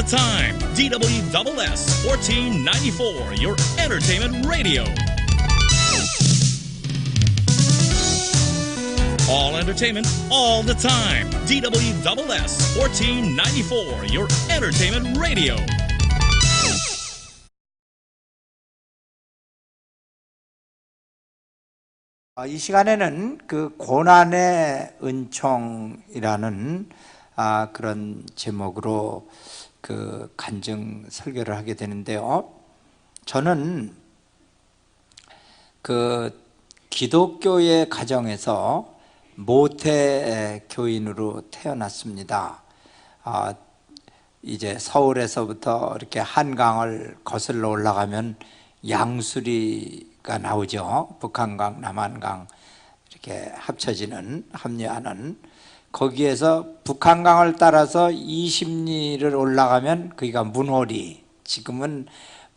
time. DWSS 1494, your entertainment radio. All entertainment, all the time. DWSS 1494, your entertainment radio. 이 시간에는 그 고난의 은총이라는 그런 제목으로 그 간증 설교를 하게 되는데요. 저는 그 기독교의 가정에서 모태 교인으로 태어났습니다. 이제 서울에서부터 이렇게 한강을 거슬러 올라가면 양수리가 나오죠. 북한강, 남한강 이렇게 합류하는 거기에서 북한강을 따라서 20리를 올라가면 거기가 문호리. 지금은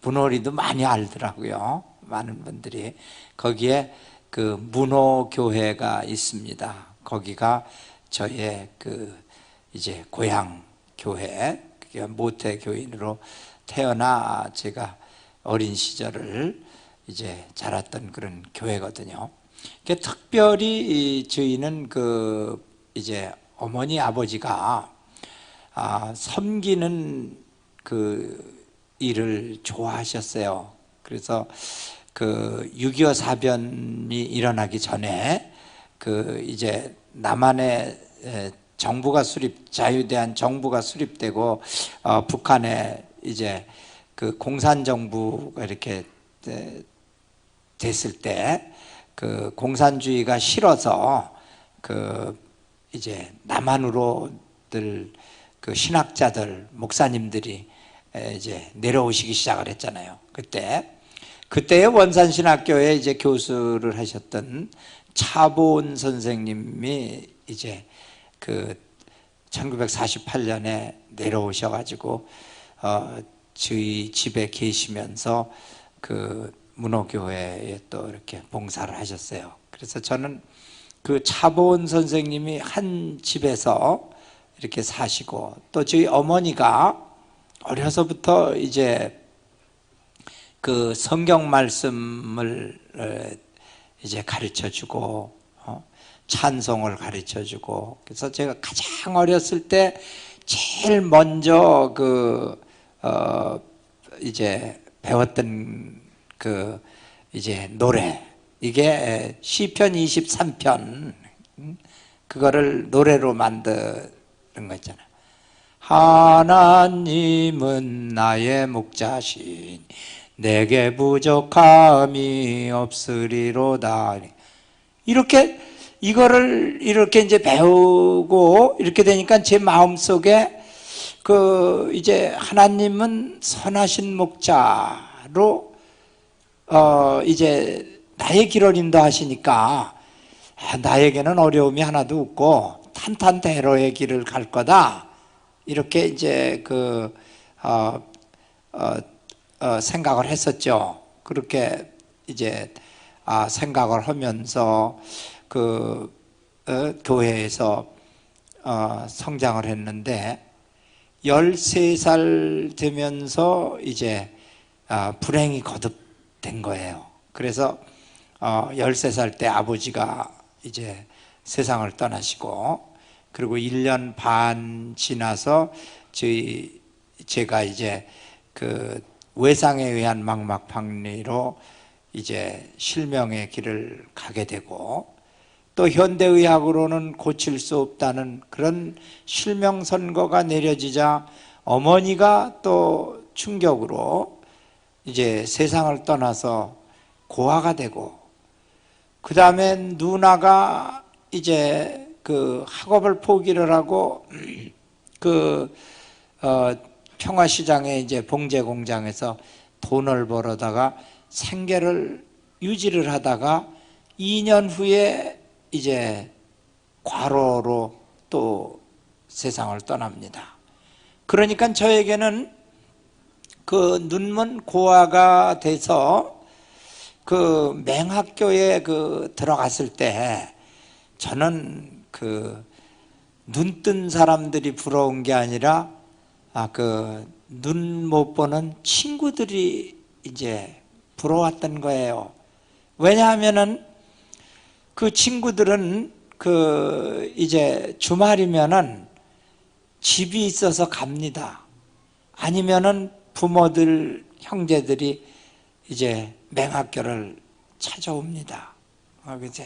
문호리도 많이 알더라고요. 많은 분들이. 거기에 그 문호교회가 있습니다. 거기가 저의 그 이제 고향 교회, 그게 모태 교인으로 태어나 제가 어린 시절을 이제 자랐던 그런 교회거든요. 특별히 저희는 그 이제 어머니 아버지가 섬기는 그 일을 좋아하셨어요. 그래서 그 6.25 사변이 일어나기 전에 그 이제 남한의 정부가 자유대한 정부가 수립되고 북한에 이제 그 공산정부가 이렇게 됐을 때 그 공산주의가 싫어서 그 이제 남한으로들 그 신학자들 목사님들이 이제 내려오시기 시작을 했잖아요. 그때의 원산신학교에 이제 교수를 하셨던 차보은 선생님이 이제 그 1948년에 내려오셔가지고 저희 집에 계시면서 그 문호교회에 또 이렇게 봉사를 하셨어요. 그래서 저는 그 차보은 선생님이 한 집에서 이렇게 사시고 또 저희 어머니가 어려서부터 이제 그 성경 말씀을 이제 가르쳐주고 찬송을 가르쳐주고 그래서 제가 가장 어렸을 때 제일 먼저 이제 배웠던 그 이제 노래 이게 시편 23편 그거를 노래로 만드는 거 있잖아요. 하나님은 나의 목자신 내게 부족함이 없으리로다. 이거를 이렇게 이제 배우고 이렇게 되니까 제 마음속에 그 이제 하나님은 선하신 목자로 이제 나의 길을 인도하시니까 나에게는 어려움이 하나도 없고 탄탄대로의 길을 갈 거다. 이렇게 이제 생각을 했었죠. 그렇게 이제 생각을 하면서 교회에서 성장을 했는데 13살 되면서 이제 불행이 거듭된 거예요. 그래서 13살 때 아버지가 이제 세상을 떠나시고 그리고 1년 반 지나서 제가 이제 그 외상에 의한 망막박리로 이제 실명의 길을 가게 되고 또 현대의학으로는 고칠 수 없다는 그런 실명 선고가 내려지자 어머니가 또 충격으로 이제 세상을 떠나서 고아가 되고 그 다음에 누나가 이제 그 학업을 포기를 하고 평화시장에 이제 봉제 공장에서 돈을 벌어다가 생계를 유지를 하다가 2년 후에 이제 과로로 또 세상을 떠납니다. 그러니까 저에게는 그 눈먼 고아가 돼서 그 맹학교에 들어갔을 때 저는 그 눈뜬 사람들이 부러운 게 아니라 눈 못 보는 친구들이 이제 부러웠던 거예요. 왜냐하면은 그 친구들은 이제 주말이면은 집이 있어서 갑니다. 아니면은 부모들, 형제들이 이제 맹학교를 찾아옵니다. 그죠?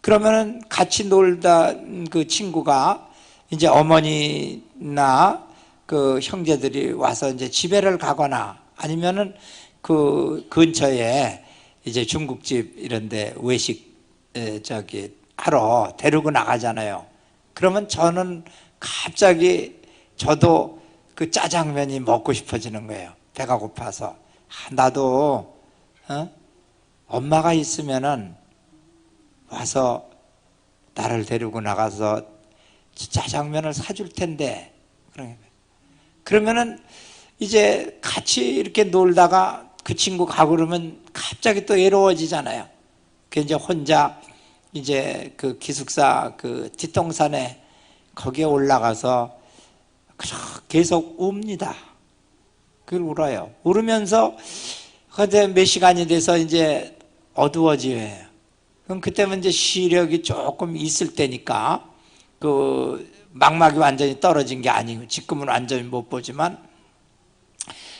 그러면은 같이 놀다 그 친구가 이제 어머니나 그 형제들이 와서 이제 집에를 가거나 아니면은 그 근처에 이제 중국집 이런데 외식 하러 데리고 나가잖아요. 그러면 저는 갑자기 저도 그 짜장면이 먹고 싶어지는 거예요. 배가 고파서. 나도 엄마가 있으면은 와서 나를 데리고 나가서 짜장면을 사줄 텐데. 그러면은 이제 같이 이렇게 놀다가 그 친구 가고 그러면 갑자기 또 외로워지잖아요. 그 이제 혼자 이제 그 기숙사 그 뒷동산에 거기에 올라가서 계속 웁니다. 그걸 울어요. 울으면서 그때 몇 시간이 돼서 이제 어두워져요. 그럼 그때면 이제 시력이 조금 있을 때니까 그 망막이 완전히 떨어진 게 아니고 지금은 완전히 못 보지만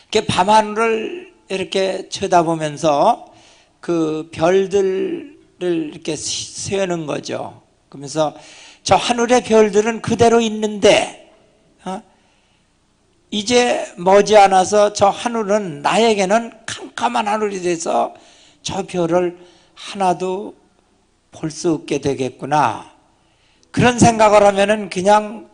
이렇게 밤하늘을 이렇게 쳐다보면서 그 별들을 이렇게 세우는 거죠. 그러면서 저 하늘의 별들은 그대로 있는데 이제 머지않아서 저 하늘은 나에게는 캄캄한 하늘이 돼서 저 별을 하나도 볼 수 없게 되겠구나. 그런 생각을 하면은 그냥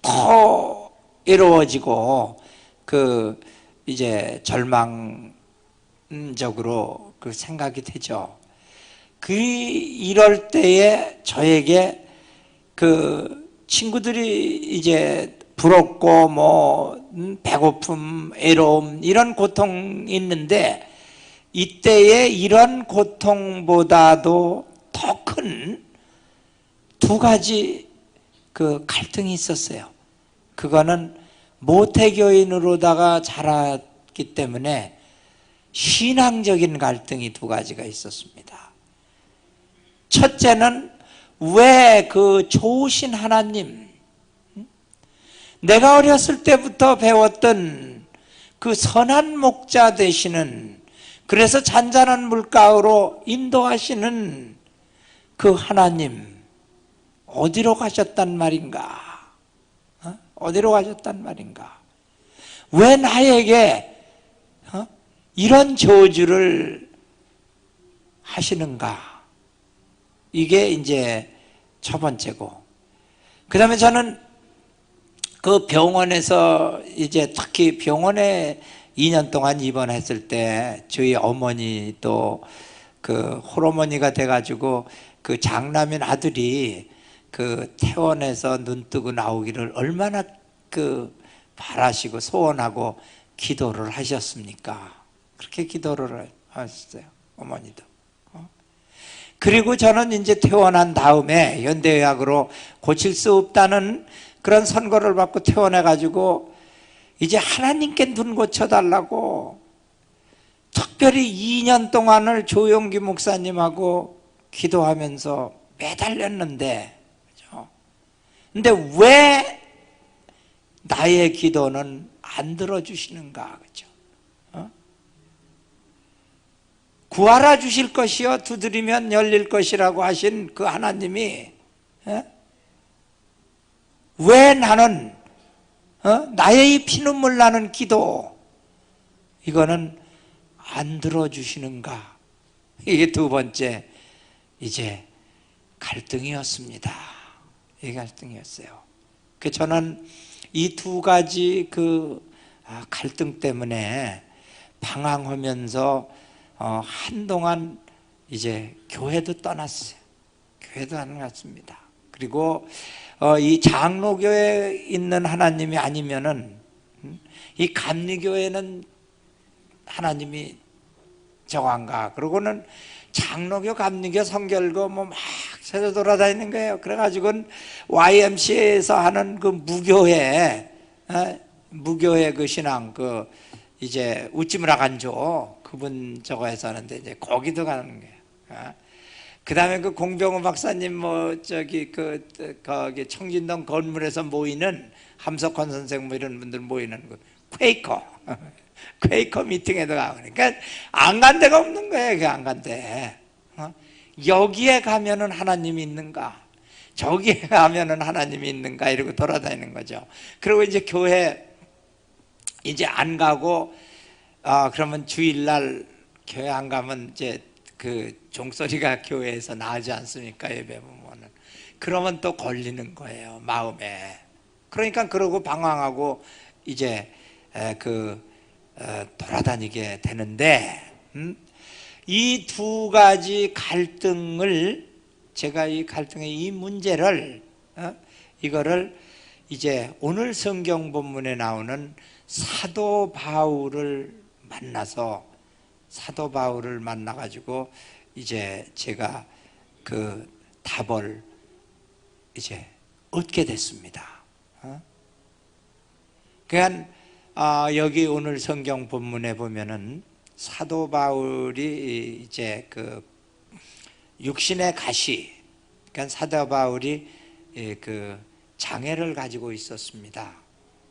더 외로워지고 그 이제 절망적으로 그 생각이 되죠. 이럴 때에 저에게 그 친구들이 이제 부럽고 뭐 배고픔, 외로움 이런 고통이 있는데 이때에 이런 고통보다도 더 큰 두 가지 그 갈등이 있었어요. 그거는 모태교인으로다가 자랐기 때문에 신앙적인 갈등이 두 가지가 있었습니다. 첫째는 왜 그 좋으신 하나님, 내가 어렸을 때부터 배웠던 그 선한 목자 되시는, 그래서 잔잔한 물가로 인도하시는 그 하나님 어디로 가셨단 말인가? 어디로 가셨단 말인가? 왜 나에게 이런 저주를 하시는가? 이게 이제 첫 번째고, 그 다음에 저는 그 병원에서 이제 특히 병원에 2년 동안 입원했을 때 저희 어머니도 그 홀어머니가 돼가지고 그 장남인 아들이 그 퇴원해서 눈 뜨고 나오기를 얼마나 그 바라시고 소원하고 기도를 하셨습니까? 그렇게 기도를 하셨어요, 어머니도. 그리고 저는 이제 퇴원한 다음에 현대의학으로 고칠 수 없다는 그런 선고를 받고 퇴원해가지고 이제 하나님께 눈 고쳐달라고 특별히 2년 동안을 조용기 목사님하고 기도하면서 매달렸는데, 근데 왜 나의 기도는 안 들어주시는가? 그죠? 구하라 주실 것이요 두드리면 열릴 것이라고 하신 그 하나님이 왜 나는 나의 이 피눈물 나는 기도 이거는 안 들어주시는가? 이게 두 번째 이제 갈등이었습니다. 이 갈등이었어요. 그 저는 이 두 가지 그 갈등 때문에 방황하면서 한동안 이제 교회도 떠났어요. 교회도 안 갔습니다. 그리고 이 장로교회에 있는 하나님이 아니면은 이 감리교회는 하나님이 저한가? 그러고는 장로교, 감리교, 성결교 뭐 막 세서 돌아다니는 거예요. 그래가지고는 YMCA에서 하는 그 무교회 무교의 그 신앙, 그 이제 우찌무라 간조 그분 저거 해서 하는데 이제 거기도 가는 거예요. 그 다음에 그 공병호 박사님 뭐 저기 거기 청진동 건물에서 모이는 함석헌 선생 뭐 이런 분들 모이는 그 퀘이커 미팅에도 가고 그러니까 안 간 데가 없는 거예요. 그 안 간 데. 여기에 가면은 하나님이 있는가, 저기에 가면은 하나님이 있는가 이러고 돌아다니는 거죠. 그리고 이제 교회 이제 안 가고 그러면 주일날 교회 안 가면 이제 그 종소리가 교회에서 나오지 않습니까? 예배 보면은. 그러면 또 걸리는 거예요, 마음에. 그러니까 그러고 방황하고 이제 돌아다니게 되는데, 이 두 가지 갈등을, 제가 이 갈등의 이 문제를 이거를 이제 오늘 성경 본문에 나오는 사도 바울을 만나가지고 이제 제가 그 답을 이제 얻게 됐습니다. 그러니까 여기 오늘 성경 본문에 보면은 사도 바울이 이제 그 육신의 가시, 그러니까 사도 바울이 그 장애를 가지고 있었습니다.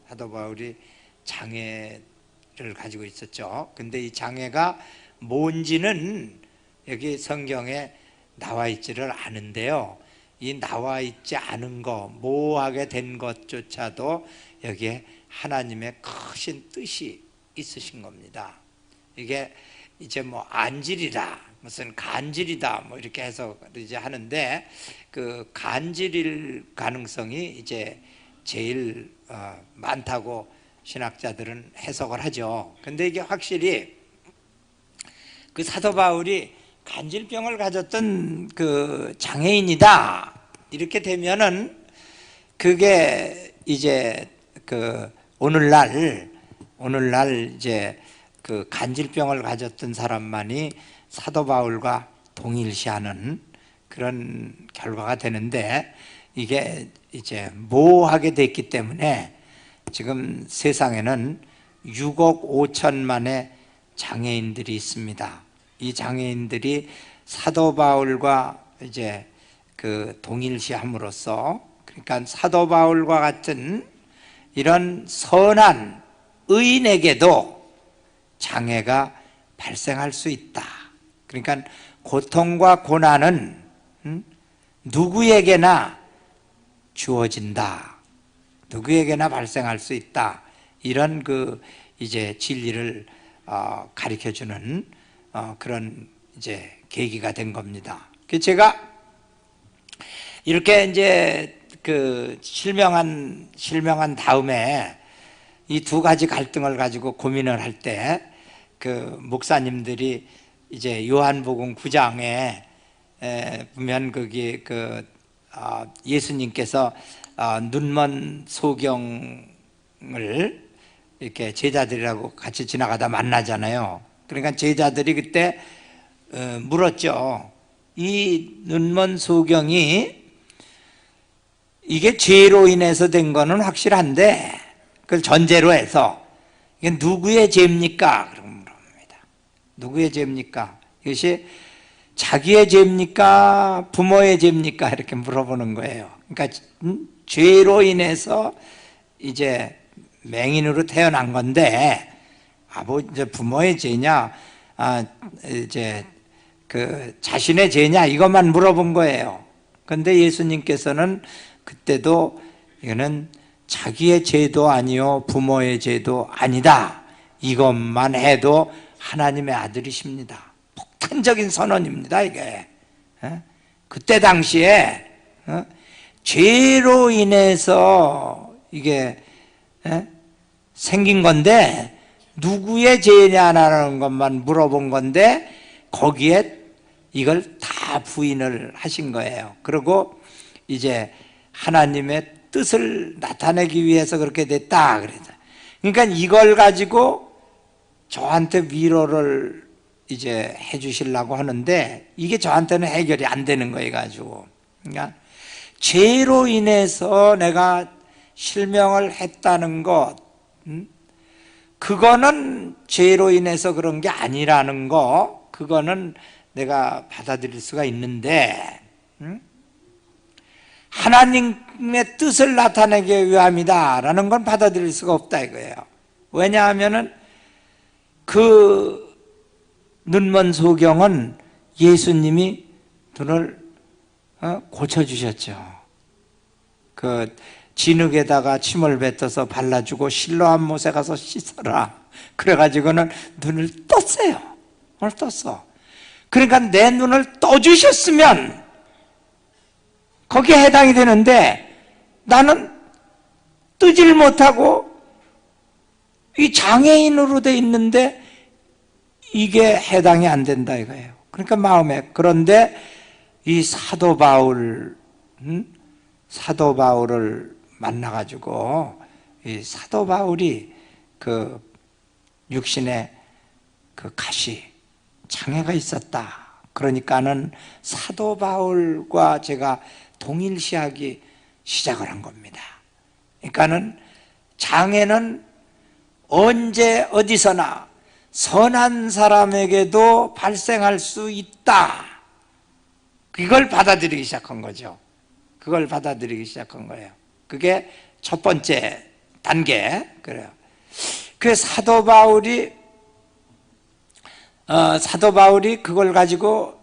사도 바울이 장애를 가지고 있었죠. 근데 이 장애가 뭔지는 여기 성경에 나와 있지를 않은데요. 이 나와 있지 않은 거, 모호하게 된 것조차도 여기에 하나님의 크신 뜻이 있으신 겁니다. 이게 이제 뭐 안질이다, 무슨 간질이다, 뭐 이렇게 해서 이제 하는데, 그 간질일 가능성이 이제 제일 많다고 신학자들은 해석을 하죠. 근데 이게 확실히 그 사도 바울이 간질병을 가졌던 그 장애인이다 이렇게 되면은, 그게 이제 그 오늘날 이제 그 간질병을 가졌던 사람만이 사도 바울과 동일시하는 그런 결과가 되는데, 이게 이제 모호하게 됐기 때문에 지금 세상에는 6억 5천만의 장애인들이 있습니다. 이 장애인들이 사도 바울과 이제 그 동일시함으로써, 그러니까 사도 바울과 같은 이런 선한 의인에게도 장애가 발생할 수 있다. 그러니까 고통과 고난은 누구에게나 주어진다. 누구에게나 발생할 수 있다. 이런 그 이제 진리를 가르쳐 주는 그런 이제 계기가 된 겁니다. 제가 이렇게 이제 그 실명한 다음에 이 두 가지 갈등을 가지고 고민을 할 때, 그 목사님들이 이제 요한복음 9장에 보면 거기 그 예수님께서 눈먼 소경을 이렇게 제자들이라고 같이 지나가다 만나잖아요. 그러니까 제자들이 그때 물었죠. 이 눈먼 소경이 이게 죄로 인해서 된 거는 확실한데, 그걸 전제로 해서 이게 누구의 죄입니까? 그러고 물어봅니다. 누구의 죄입니까? 이것이 자기의 죄입니까? 부모의 죄입니까? 이렇게 물어보는 거예요. 그러니까 죄로 인해서 이제 맹인으로 태어난 건데, 이제 부모의 죄냐, 이제 그 자신의 죄냐, 이것만 물어본 거예요. 그런데 예수님께서는 그때도 이거는 자기의 죄도 아니요 부모의 죄도 아니다, 이것만 해도 하나님의 아들이십니다. 폭탄적인 선언입니다, 이게. 그때 당시에 죄로 인해서 이게 생긴 건데, 누구의 죄냐라는 것만 물어본 건데, 거기에 이걸 다 부인을 하신 거예요. 그리고 이제 하나님의 뜻을 나타내기 위해서 그렇게 됐다 그랬다. 그러니까 이걸 가지고 저한테 위로를 이제 해주시려고 하는데, 이게 저한테는 해결이 안 되는 거예요, 가지고. 그러니까 죄로 인해서 내가 실명을 했다는 것, 그거는 죄로 인해서 그런 게 아니라는 거, 그거는 내가 받아들일 수가 있는데, 하나님의 뜻을 나타내기 위함이다 라는 건 받아들일 수가 없다 이거예요. 왜냐하면은 그 눈먼 소경은 예수님이 눈을 고쳐주셨죠. 그 진흙에다가 침을 뱉어서 발라주고 실로암 못에 가서 씻어라 그래가지고는 눈을 떴어요. 눈을 떴어. 그러니까 내 눈을 떠주셨으면 거기에 해당이 되는데, 나는 뜨질 못하고 이 장애인으로 돼 있는데 이게 해당이 안 된다 이거예요. 그러니까 마음에. 그런데 이 사도 바울을 만나가지고 이 사도 바울이 그 육신에 그 가시 장애가 있었다. 그러니까는 사도 바울과 제가 동일시하기 시작을 한 겁니다. 그러니까는 장애는 언제 어디서나 선한 사람에게도 발생할 수 있다. 그걸 받아들이기 시작한 거죠. 그걸 받아들이기 시작한 거예요. 그게 첫 번째 단계. 그래요. 그 사도 바울이 그걸 가지고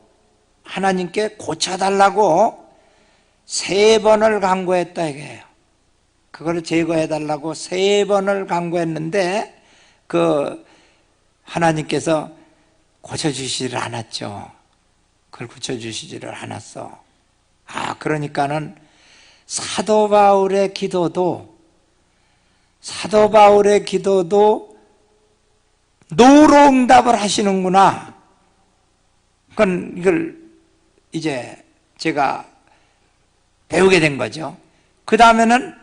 하나님께 고쳐달라고 3번을 간구했다 이거예요. 그걸 제거해달라고 3번을 간구했는데 그 하나님께서 고쳐주시지를 않았죠. 그걸 고쳐주시지를 않았어. 그러니까는 사도 바울의 기도도 노로 응답을 하시는구나. 그건 이걸 이제 제가 배우게 된 거죠. 그 다음에는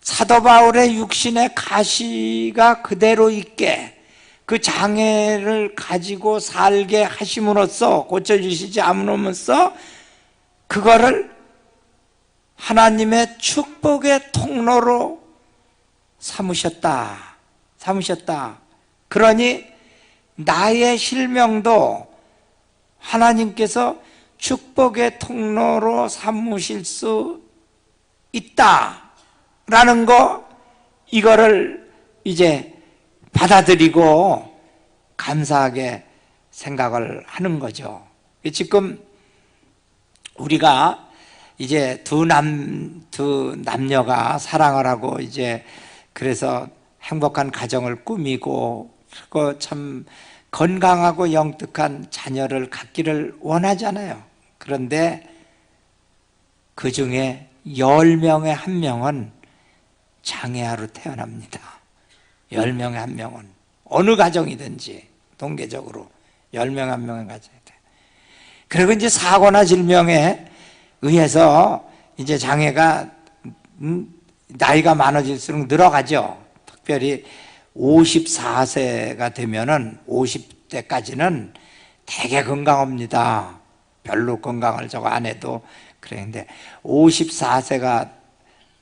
사도 바울의 육신의 가시가 그대로 있게 그 장애를 가지고 살게 하심으로써, 고쳐주시지 않음으로써 그거를 하나님의 축복의 통로로 삼으셨다. 그러니 나의 실명도 하나님께서 축복의 통로로 삼으실 수 있다라는 거, 이거를 이제 받아들이고 감사하게 생각을 하는 거죠. 지금 우리가 이제 두 남녀가 사랑을 하고 이제 그래서 행복한 가정을 꾸미고 그리고 참 건강하고 영특한 자녀를 갖기를 원하잖아요. 그런데 그 중에 10명의 1명은 장애아로 태어납니다. 10명의 1명은 어느 가정이든지 통계적으로 10명의 1명의 가정이 돼. 그리고 이제 사고나 질병에 의해서 이제 장애가 나이가 많아질수록 늘어가죠. 특별히 54세가 되면은 50대까지는 되게 건강합니다. 별로 건강을 저거 안 해도 그랬는데 54세가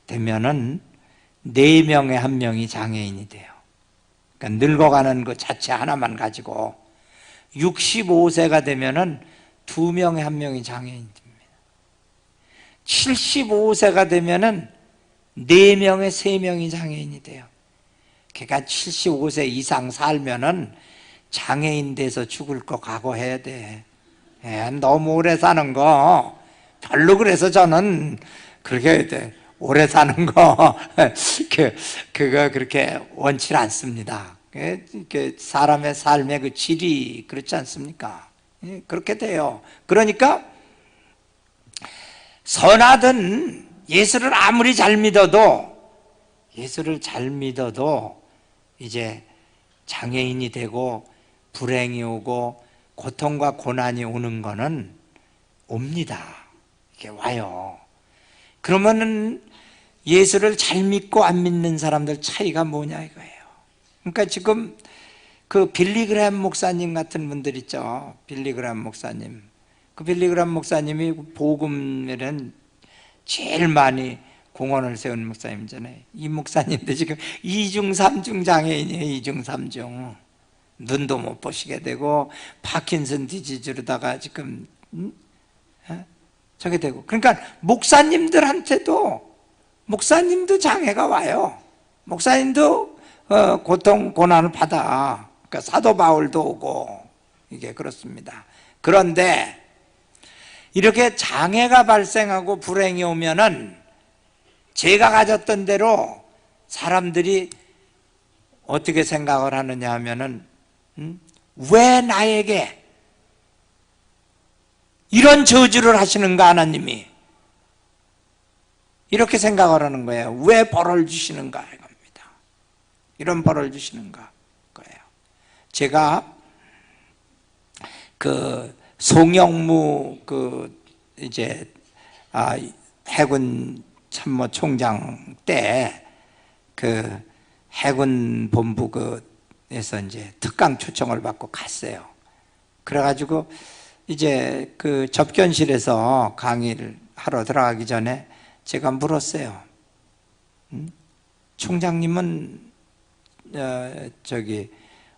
되면은 4명의 1명이 장애인이 돼요. 그러니까 늙어가는 그 자체 하나만 가지고 65세가 되면은 2명의 1명이 장애인이 됩니다. 75세가 되면은 4명의 3명이 장애인이 돼요. 그러니까 75세 이상 살면은 장애인 돼서 죽을 거 각오해야 돼. 너무 오래 사는 거 별로, 그래서 저는 그렇게 오래 사는 거 그거 그렇게 원치 않습니다. 사람의 삶의 그 질이 그렇지 않습니까? 그렇게 돼요. 그러니까 선하든 예수를 아무리 잘 믿어도 이제 장애인이 되고 불행이 오고 고통과 고난이 오는 거는 옵니다. 이게 와요. 그러면은 예수를 잘 믿고 안 믿는 사람들 차이가 뭐냐 이거예요. 그러니까 지금 그 빌리 그레이엄 목사님 같은 분들 있죠. 빌리 그레이엄 목사님. 그 빌리 그레이엄 목사님이 복음에는 제일 많이 공원을 세운 목사님이잖아요. 이 목사님도 지금 2중 3중 장애인이에요. 2중 3중. 눈도 못 보시게 되고 파킨슨 디지즈로다가 지금 저게 되고, 그러니까 목사님들한테도 목사님도 장애가 와요. 목사님도 고통 고난을 받아. 그러니까 사도 바울도 오고 이게 그렇습니다. 그런데 이렇게 장애가 발생하고 불행이 오면은 제가 가졌던 대로 사람들이 어떻게 생각을 하느냐 하면은 왜 나에게 이런 저주를 하시는가 하나님이, 이렇게 생각을 하는 거예요. 왜 벌을 주시는가 이겁니다. 이런 벌을 주시는가 거예요. 제가 그 송영무 이제 해군 참모총장 때 그 해군 본부에서 이제 특강 초청을 받고 갔어요. 그래가지고 이제 그 접견실에서 강의를 하러 들어가기 전에 제가 물었어요. 총장님은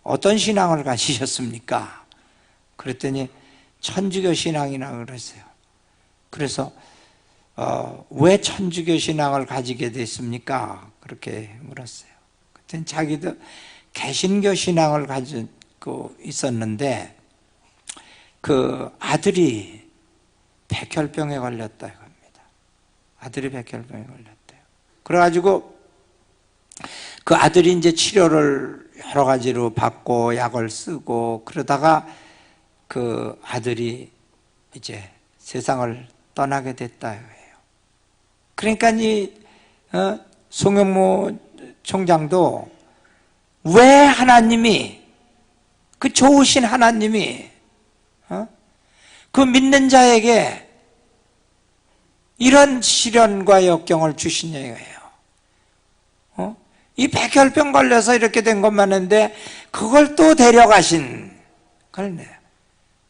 어떤 신앙을 가지셨습니까? 그랬더니 천주교 신앙이라고 그랬어요. 그래서 왜 천주교 신앙을 가지게 됐습니까? 그렇게 물었어요. 그랬더니 자기도 개신교 신앙을 가지고 있었는데 그 아들이 백혈병에 걸렸다 이겁니다. 아들이 백혈병에 걸렸대요. 그래가지고 그 아들이 이제 치료를 여러 가지로 받고 약을 쓰고 그러다가 그 아들이 이제 세상을 떠나게 됐다 이거예요. 그러니까 이 송영무 총장도 왜 하나님이, 그 좋으신 하나님이 그 믿는 자에게 이런 시련과 역경을 주시냐 이거예요. 이 백혈병 걸려서 이렇게 된 것만 했는데 그걸 또 데려가신 그러네요.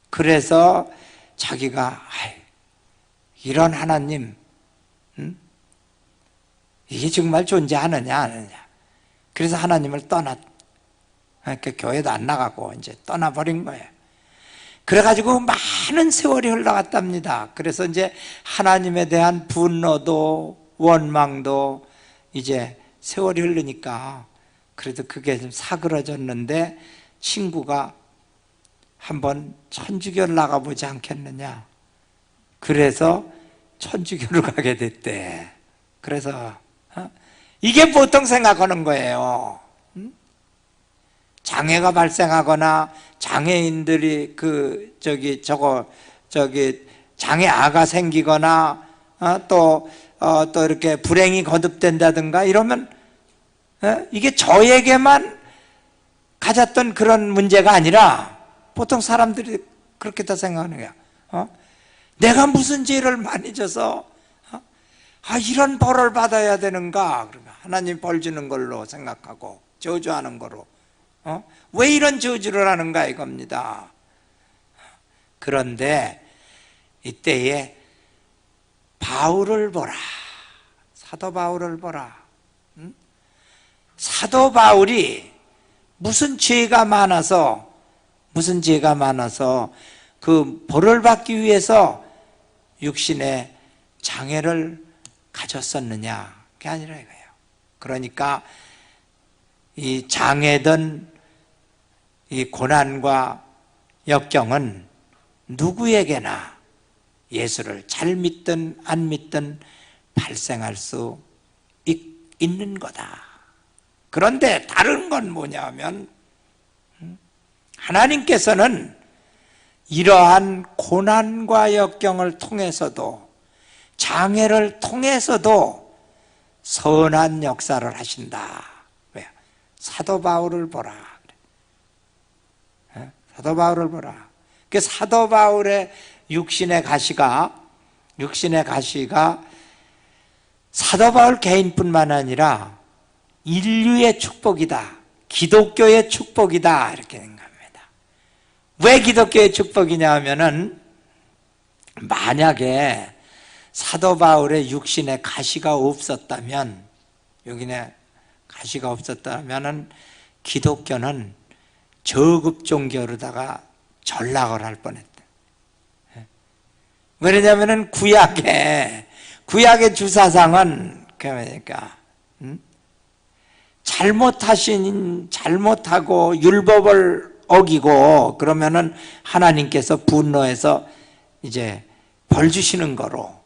그래서 자기가 이런 하나님, 이게 정말 존재하느냐 안 하느냐. 그래서 하나님을 그러니까 교회도 안 나가고 이제 떠나버린 거예요. 그래가지고 많은 세월이 흘러갔답니다. 그래서 이제 하나님에 대한 분노도 원망도 이제 세월이 흐르니까 그래도 그게 좀 사그러졌는데 친구가 한번 천주교를 나가보지 않겠느냐. 그래서 천주교를 가게 됐대. 그래서 이게 보통 생각하는 거예요. 장애가 발생하거나 장애인들이 장애아가 생기거나 또 이렇게 불행이 거듭된다든가 이러면 이게 저에게만 가졌던 그런 문제가 아니라 보통 사람들이 그렇게 다 생각하는 거야. 내가 무슨 죄를 많이 져서 이런 벌을 받아야 되는가? 그러면 하나님 벌 주는 걸로 생각하고 저주하는 거로 왜 이런 저주를 하는가 이겁니다. 그런데 이때에 바울을 보라. 사도 바울을 보라. 사도 바울이 무슨 죄가 많아서 그 벌을 받기 위해서 육신의 장애를 가졌었느냐, 그게 아니라 이거예요. 그러니까 이 장애든 이 고난과 역경은 누구에게나 예수를 잘 믿든 안 믿든 발생할 수 있는 거다. 그런데 다른 건 뭐냐 하면 하나님께서는 이러한 고난과 역경을 통해서도 장애를 통해서도 선한 역사를 하신다. 왜? 사도 바울을 보라. 사도 바울을 보라. 그 사도 바울의 육신의 가시가 사도 바울 개인뿐만 아니라 인류의 축복이다. 기독교의 축복이다. 이렇게 생각합니다. 왜 기독교의 축복이냐 하면은 만약에 사도 바울의 육신에 가시가 없었다면, 여기에 가시가 없었다면은 기독교는 저급 종교로다가 전락을 할 뻔했다. 왜냐면은 구약의 주사상은 그러니까 잘못하고 율법을 어기고 그러면은 하나님께서 분노해서 이제 벌 주시는 거로,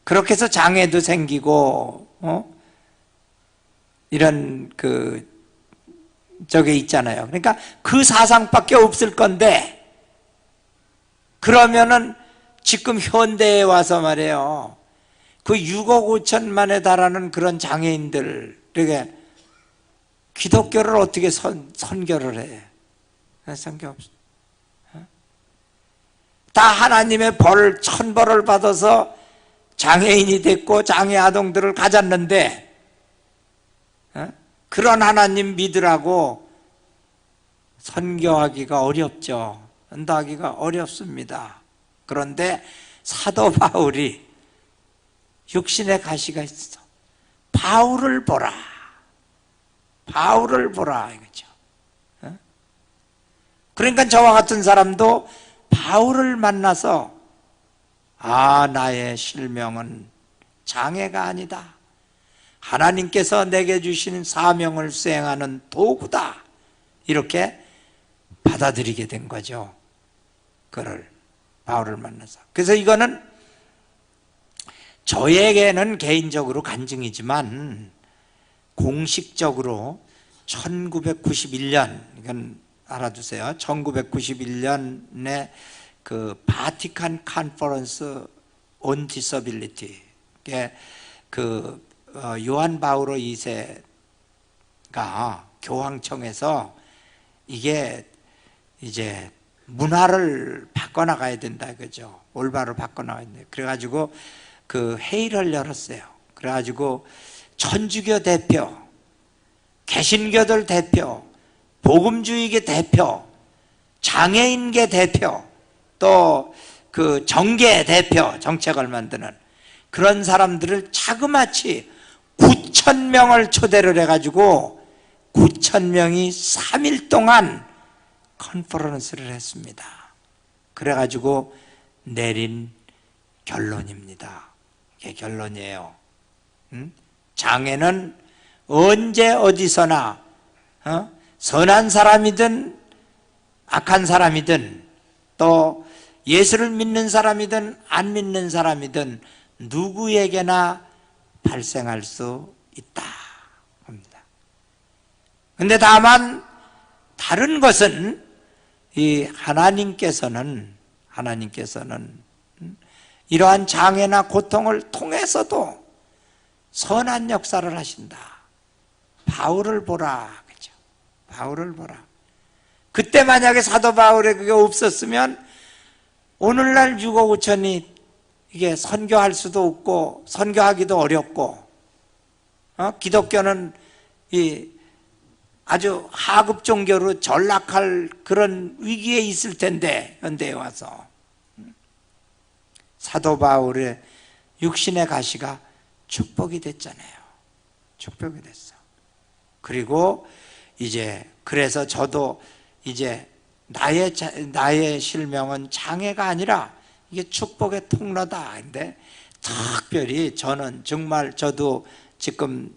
그렇게 해서 장애도 생기고 이런 저게 있잖아요. 그러니까 그 사상밖에 없을 건데, 그러면은 지금 현대에 와서 말이에요, 그 6억 5천만에 달하는 그런 장애인들에게 기독교를 어떻게 선교를 해? 선교 없어. 다 하나님의 천벌을 받아서 장애인이 됐고 장애 아동들을 가졌는데, 그런 하나님 믿으라고 선교하기가 어렵죠. 전도하기가 어렵습니다. 그런데 사도 바울이 육신의 가시가 있어. 바울을 보라 이거죠. 그러니까 저와 같은 사람도 바울을 만나서 나의 실명은 장애가 아니다, 하나님께서 내게 주신 사명을 수행하는 도구다, 이렇게 받아들이게 된 거죠. 그를 바울을 만나서. 그래서 이거는 저에게는 개인적으로 간증이지만 공식적으로 1991년, 이건 알아두세요. 1991년에 그 바티칸 컨퍼런스 온 디서빌리티, 요한 바오로 2세가 교황청에서 이게 이제 문화를 바꿔나가야 된다 이거죠. 올바로 바꿔나가야 된다. 그래가지고 그 회의를 열었어요. 그래가지고 천주교 대표, 개신교들 대표, 복음주의계 대표, 장애인계 대표, 또 그 정계 대표, 정책을 만드는 그런 사람들을 자그마치 9,000명을 초대를 해가지고 9,000명이 3일 동안 컨퍼런스를 했습니다. 그래가지고 내린 결론입니다. 이게 결론이에요. 장애는 언제 어디서나 선한 사람이든 악한 사람이든 또 예수를 믿는 사람이든 안 믿는 사람이든 누구에게나 발생할 수 있다 합니다. 그런데 다만 다른 것은 이 하나님께서는 이러한 장애나 고통을 통해서도 선한 역사를 하신다. 바울을 보라, 그죠? 바울을 보라. 그때 만약에 사도 바울의 그게 없었으면 오늘날 6억 5천이 이게 선교할 수도 없고 선교하기도 어렵고, 기독교는 이 아주 하급 종교로 전락할 그런 위기에 있을 텐데, 현대에 와서 사도 바울의 육신의 가시가 축복이 됐잖아요. 축복이 됐어. 그리고 이제 그래서 저도 이제 나의 실명은 장애가 아니라 이게 축복의 통로다. 근데 특별히 저는 정말 저도 지금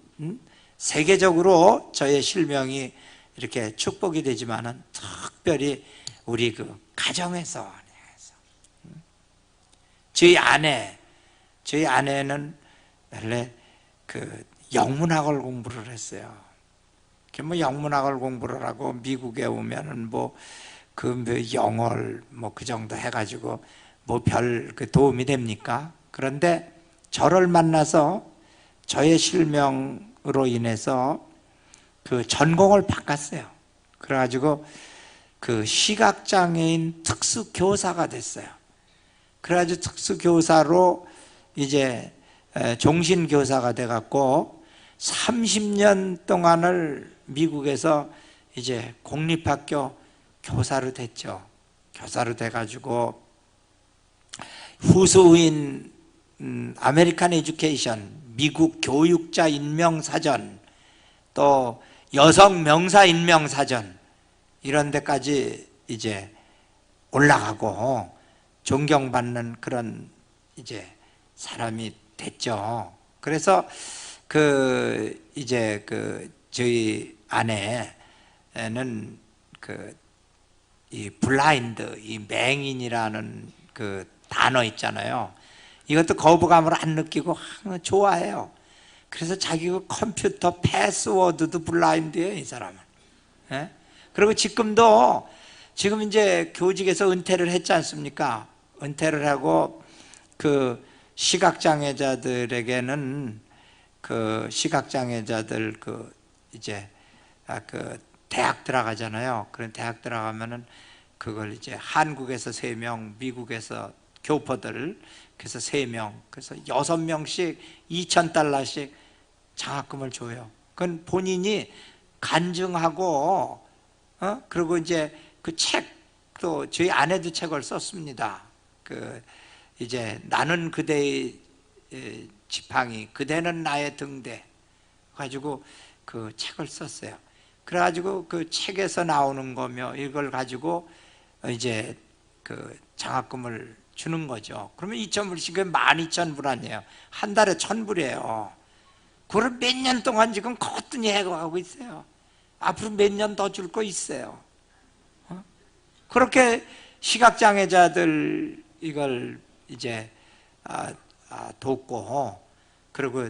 세계적으로 저의 실명이 이렇게 축복이 되지만은 특별히 우리 그 가정에서 저희 아내는 원래 그 영문학을 공부를 했어요. 뭐 영문학을 공부를 하고 미국에 오면은 영어를 그 정도 해가지고 별 도움이 됩니까? 그런데 저를 만나서 저의 실명으로 인해서 그 전공을 바꿨어요. 그래가지고 그 시각장애인 특수교사가 됐어요. 그래가지고 특수교사로 이제 종신교사가 돼갖고 30년 동안을 미국에서 이제 공립학교 교사로 됐죠. 교사로 돼가지고 후소인 아메리칸 에듀케이션, 미국 교육자 임명 사전, 또 여성 명사 임명 사전 이런 데까지 이제 올라가고 존경받는 그런 이제 사람이 됐죠. 그래서 이제 저희 아내는 이 블라인드, 이 맹인이라는 그 단어 있잖아요. 이것도 거부감을 안 느끼고 좋아해요. 그래서 자기 컴퓨터 패스워드도 블라인드예요, 이 사람은. 예? 그리고 지금 이제 교직에서 은퇴를 했지 않습니까? 은퇴를 하고 시각장애자들에게는 시각장애자들 이제 대학 들어가잖아요. 그런 대학 들어가면은 그걸 이제 한국에서 3명, 미국에서 교포들 그래서 3명, 그래서 6명씩 $2,000씩 장학금을 줘요. 그건 본인이 간증하고 그리고 이제 그 책도 저희 아내도 책을 썼습니다. 이제 나는 그대의 지팡이, 그대는 나의 등대 가지고 그 책을 썼어요. 그래가지고 그 책에서 나오는 거며 이걸 가지고 이제 장학금을 주는 거죠. 그러면 2,000불씩 12,000불 아니에요. 한 달에 1,000불이에요. 그걸 몇 년 동안 지금 거뜬히 해가고 있어요. 앞으로 몇 년 더 줄 거 있어요. 그렇게 시각장애자들 이걸 이제 돕고, 그리고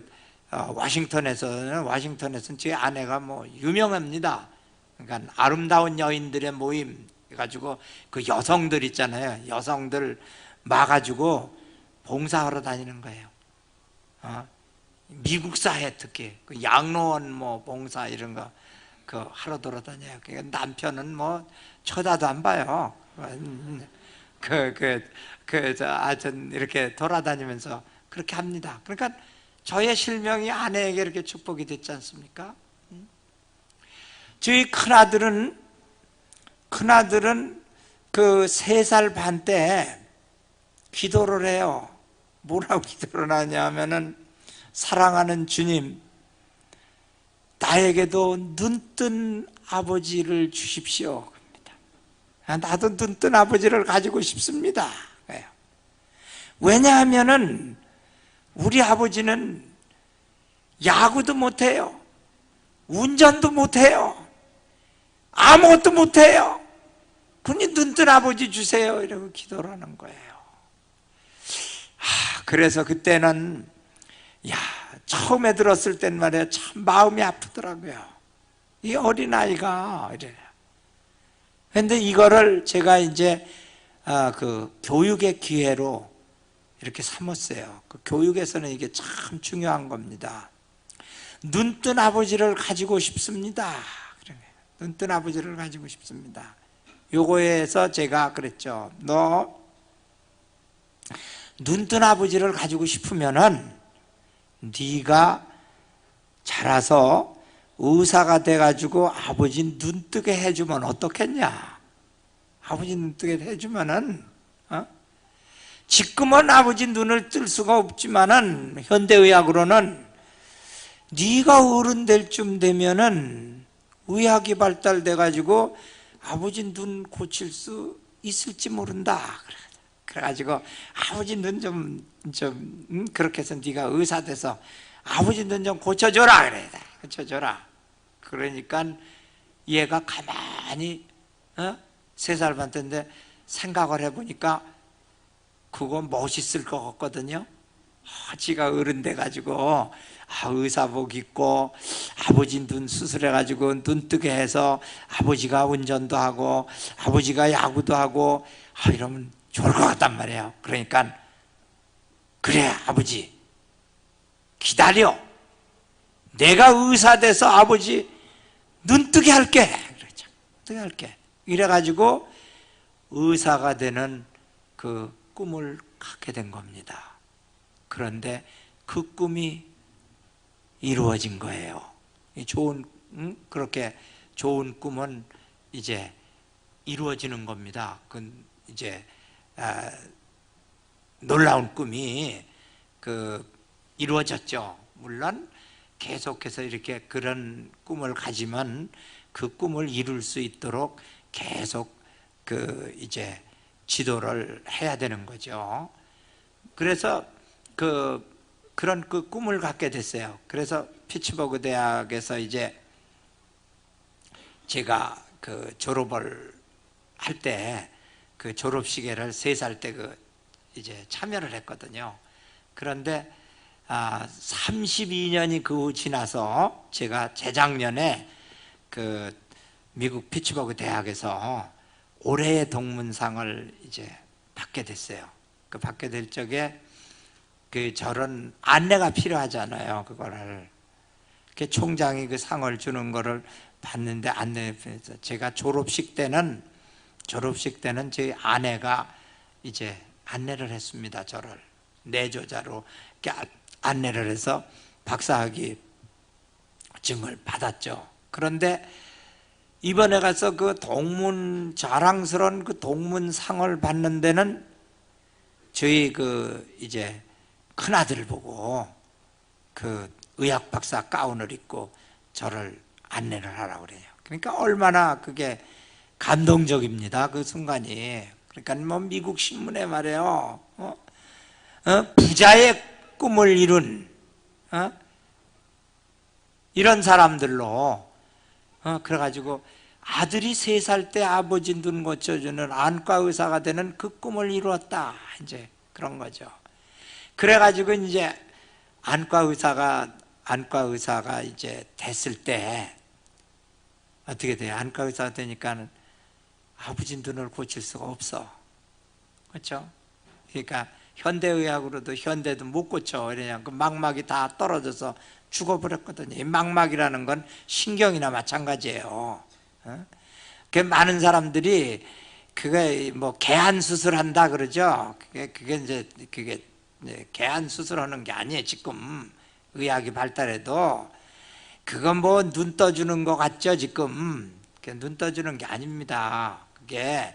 워싱턴에서는 제 아내가 뭐 유명합니다. 그러니까 아름다운 여인들의 모임 해가지고 그 여성들 있잖아요. 여성들 막아주고 봉사하러 다니는 거예요. 미국 사회 특히 그 양로원 뭐 봉사 이런 거 하러 돌아다녀요. 그러니까 남편은 뭐 쳐다도 안 봐요. 하여튼 이렇게 돌아다니면서 그렇게 합니다. 그러니까 저의 실명이 아내에게 이렇게 축복이 됐지 않습니까? 저희 큰아들은 그 3살 반 때 기도를 해요. 뭐라고 기도를 하냐면은, 사랑하는 주님, 나에게도 눈뜬 아버지를 주십시오. 나도 눈뜬 아버지를 가지고 싶습니다. 왜냐하면은 우리 아버지는 야구도 못해요. 운전도 못해요. 아무것도 못해요. 그러니 눈뜬 아버지 주세요. 이러고 기도를 하는 거예요. 그래서 그때는 처음에 들었을 땐 말이에요, 참 마음이 아프더라고요. 이 어린아이가 이래요. 그런데 이거를 제가 이제 교육의 기회로 이렇게 삼았어요. 교육에서는 이게 참 중요한 겁니다. 눈뜬 아버지를 가지고 싶습니다. 눈뜬 아버지를 가지고 싶습니다. 요거에서 제가 그랬죠. 너 눈뜬 아버지를 가지고 싶으면은 네가 자라서 의사가 돼가지고 아버지 눈뜨게 해주면 어떻겠냐? 아버지 눈뜨게 해주면은 지금은 아버지 눈을 뜰 수가 없지만은 현대의학으로는 네가 어른 될 쯤 되면은 의학이 발달돼가지고 아버지 눈 고칠 수 있을지 모른다. 그래가지고 아버지 눈 좀 그렇게 해서 네가 의사 돼서 아버지 눈 좀 고쳐줘라. 그래. 고쳐줘라. 그러니까 얘가 가만히 3살 반 때인데 생각을 해보니까 그거 멋있을 것 같거든요. 지가 어른 돼가지고 의사복 입고 아버지 눈 수술해가지고 눈 뜨게 해서 아버지가 운전도 하고 아버지가 야구도 하고 이러면 좋을 것 같단 말이에요. 그러니까 그래 아버지 기다려, 내가 의사 돼서 아버지 눈 뜨게 할게. 그렇죠. 뜨게 할게. 이래가지고 의사가 되는 그 꿈을 갖게 된 겁니다. 그런데 그 꿈이 이루어진 거예요. 그렇게 좋은 꿈은 이제 이루어지는 겁니다. 그건 이제 놀라운 꿈이 이루어졌죠. 물론 계속해서 이렇게 그런 꿈을 가지면 그 꿈을 이룰 수 있도록 계속 이제 지도를 해야 되는 거죠. 그래서 그런 꿈을 갖게 됐어요. 그래서 피츠버그 대학에서 이제 제가 졸업을 할 때 졸업식에를 3살 때 이제 참여를 했거든요. 그런데 32년이 그 후 지나서 제가 재작년에 미국 피츠버그 대학에서 올해의 동문상을 이제 받게 됐어요. 받게 될 적에 저런 안내가 필요하잖아요. 그거를 총장이 그 상을 주는 거를 봤는데 안내에서 제가 졸업식 때는 제 아내가 이제 안내를 했습니다. 저를 내조자로 이렇게 안내를 해서 박사학위 증을 받았죠. 그런데 이번에 가서 자랑스러운 동문상을 받는 데는 저희 이제 큰아들을 보고 의학 박사 가운을 입고 저를 안내를 하라고 그래요. 그러니까 얼마나 그게 감동적입니다. 그 순간이. 그러니까 뭐 미국 신문에 말이에요. 부자의 꿈을 이룬 이런 사람들로 그래가지고 아들이 3살 때 아버지 눈 고쳐주는 안과 의사가 되는 그 꿈을 이루었다. 이제 그런 거죠. 그래가지고 이제 안과 의사가 이제 됐을 때 어떻게 돼요? 안과 의사가 되니까는 아버지 눈을 고칠 수가 없어. 그렇죠? 그러니까 현대의학으로도 현대도 못 고쳐. 왜냐 그 막막이 다 떨어져서 죽어버렸거든요. 이 막막이라는 건 신경이나 마찬가지예요. 그 많은 사람들이 그게 뭐 개안 수술한다 그러죠. 그게 개안 수술하는 게 아니에요. 지금 의학이 발달해도 그건 뭐 눈 떠주는 것 같죠. 지금 눈 떠주는 게 아닙니다. 그게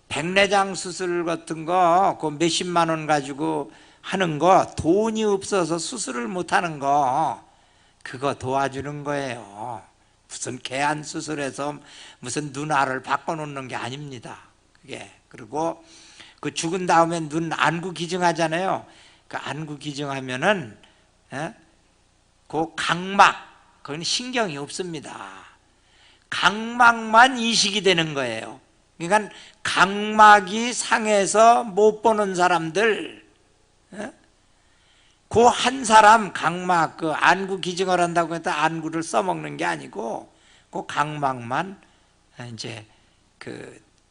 백내장 수술 같은 거 그 몇십만 원 가지고 하는 거, 돈이 없어서 수술을 못 하는 거, 그거 도와주는 거예요. 무슨 개안 수술해서 무슨 눈알을 바꿔놓는 게 아닙니다. 그게. 그리고 그 죽은 다음에 눈 안구 기증하잖아요. 그 안구 기증하면은 그 각막, 그건 신경이 없습니다. 각막만 이식이 되는 거예요. 그러니까 각막이 상해서 못 보는 사람들, 그 한 사람 각막, 그 안구 기증을 한다고 해서 안구를 써먹는 게 아니고 그 각막만 이제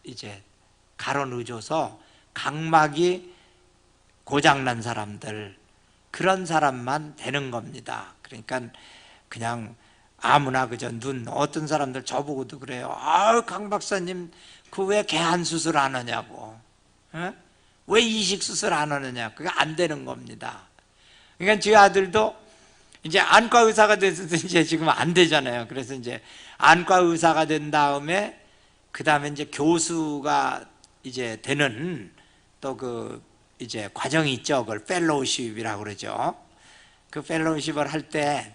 이제 가로넣어줘서 각막이 고장난 사람들, 그런 사람만 되는 겁니다. 그러니까 그냥 아무나 그저 어떤 사람들 저보고도 그래요. 아유, 강 박사님 그 왜 개안 수술 안 하냐고, 왜 이식 수술 안 하느냐. 그게 안 되는 겁니다. 그러니까 저희 아들도 이제 안과 의사가 돼서 이제 지금 안 되잖아요. 그래서 이제 안과 의사가 된 다음에 그 다음에 이제 교수가 이제 되는 또 이제 과정이 있죠. 그걸 펠로우십이라고 그러죠. 그 펠로우십을 할 때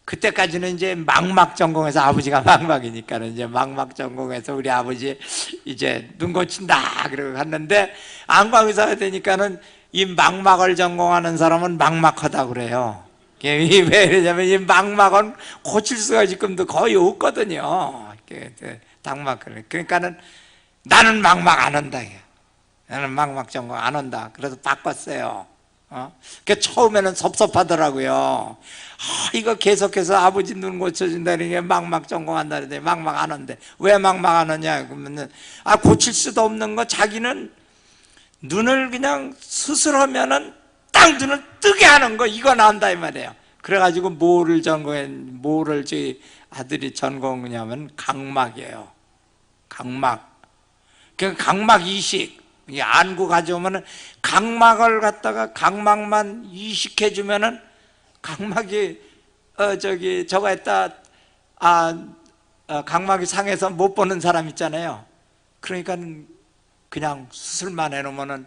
그때까지는 이제 망막 전공해서, 아버지가 망막이니까는 이제 망막 전공해서 우리 아버지 이제 눈 고친다 그러고 갔는데, 안과 의사가 되니까는 이 망막을 전공하는 사람은 막막하다 그래요. 왜 그러냐면 이 망막은 고칠 수가 지금도 거의 없거든요. 그러니까는 나는 망막 안 한다. 나는 망막 전공 안 한다. 그래서 바꿨어요. 그 처음에는 섭섭하더라고요. 이거 계속해서 아버지 눈 고쳐준다는 게 망막 전공한다는데 망막 안 한대. 왜 망막 안 하냐? 그러면은 고칠 수도 없는 거, 자기는 눈을 그냥 수술하면은 딱 눈을 뜨게 하는 거, 이거 나온다 이 말이에요. 그래가지고 뭐를 저희 아들이 전공하냐면 각막이에요. 각막. 그 각막 이식. 안구 가져오면은 각막을 갖다가 각막만 이식해주면은 각막이 저거 했다, 각막이 상해서 못 보는 사람 있잖아요. 그러니까 그냥 수술만 해놓으면은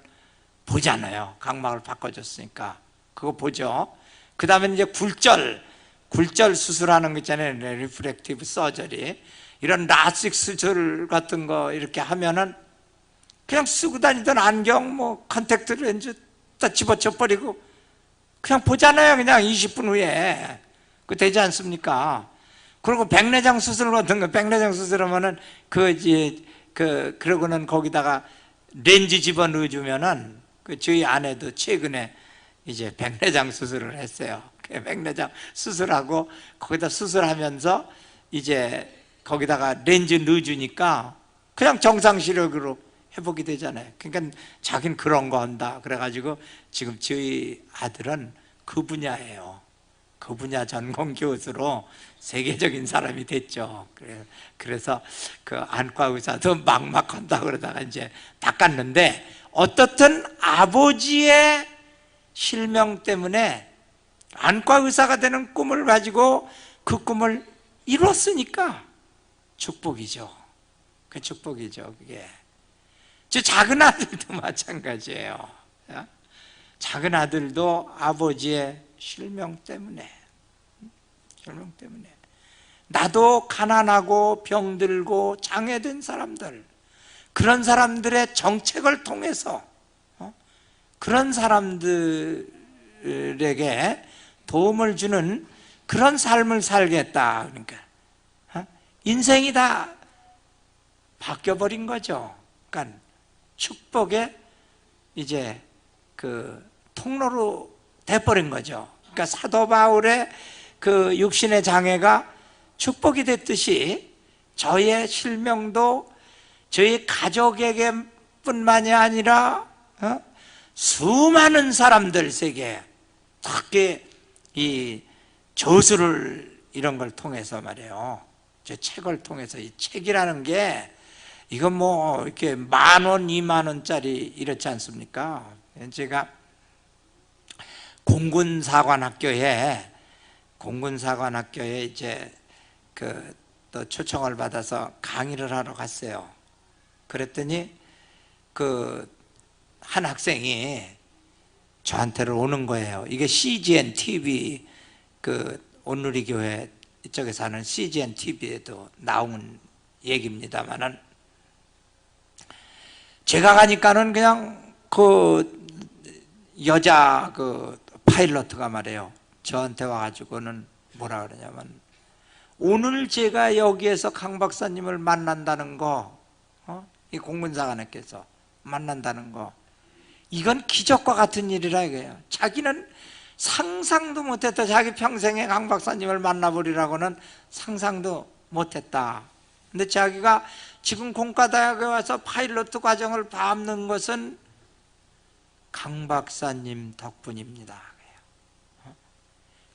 보잖아요. 각막을 바꿔줬으니까. 그거 보죠. 그 다음에 이제 굴절 수술하는 거 있잖아요. 리프렉티브 서저리. 이런 라식 수술 같은 거 이렇게 하면은 그냥 쓰고 다니던 안경, 뭐, 컨택트 렌즈 다 집어쳐 버리고 그냥 보잖아요. 그냥 20분 후에. 그 되지 않습니까? 그리고 백내장 수술 같은 거, 백내장 수술하면은 그러고는 거기다가 렌즈 집어 넣어주면은 저희 아내도 최근에 이제 백내장 수술을 했어요. 백내장 수술하고 거기다 수술하면서 이제 거기다가 렌즈 넣어주니까 그냥 정상 시력으로 회복이 되잖아요. 그러니까 자기는 그런 거 한다. 그래가지고 지금 저희 아들은 그 분야예요. 그 분야 전공 교수로 세계적인 사람이 됐죠. 그래서 그 안과 의사도 막막한다 그러다가 이제 닦았는데, 어떻든 아버지의 실명 때문에 안과 의사가 되는 꿈을 가지고 그 꿈을 이뤘으니까 축복이죠. 그 축복이죠, 그게. 저 작은 아들도 마찬가지예요. 작은 아들도 아버지의 실명 때문에, 나도 가난하고 병들고 장애된 사람들, 그런 사람들의 정책을 통해서 그런 사람들에게 도움을 주는 그런 삶을 살겠다. 그러니까 인생이 다 바뀌어버린 거죠. 그러니까 축복의 이제 그 통로로 돼버린 거죠. 그러니까 사도 바울의 그 육신의 장애가 축복이 됐듯이 저의 실명도 저희 가족에게 뿐만이 아니라 수많은 사람들에게, 특히 이 저수를 이런 걸 통해서 말이에요. 저 책을 통해서, 이 책이라는 게 이건 뭐 이렇게 10,000원, 20,000원짜리 이렇지 않습니까? 제가 공군사관학교에 이제 또 초청을 받아서 강의를 하러 갔어요. 그랬더니 한 학생이 저한테로 오는 거예요. 이게 CGN TV, 온누리 교회 이쪽에서 하는 CGN TV에도 나온 얘기입니다만은, 제가 가니까는 그냥 여자 파일럿가 말이에요. 저한테 와가지고는 뭐라 그러냐면, 오늘 제가 여기에서 강 박사님을 만난다는 거, 이 공군사관학교에서 만난다는 거, 이건 기적과 같은 일이라 이거예요. 자기는 상상도 못했다. 자기 평생에 강 박사님을 만나보리라고는 상상도 못했다. 근데 자기가 지금 공과대학에 와서 파일럿 과정을 밟는 것은 강 박사님 덕분입니다.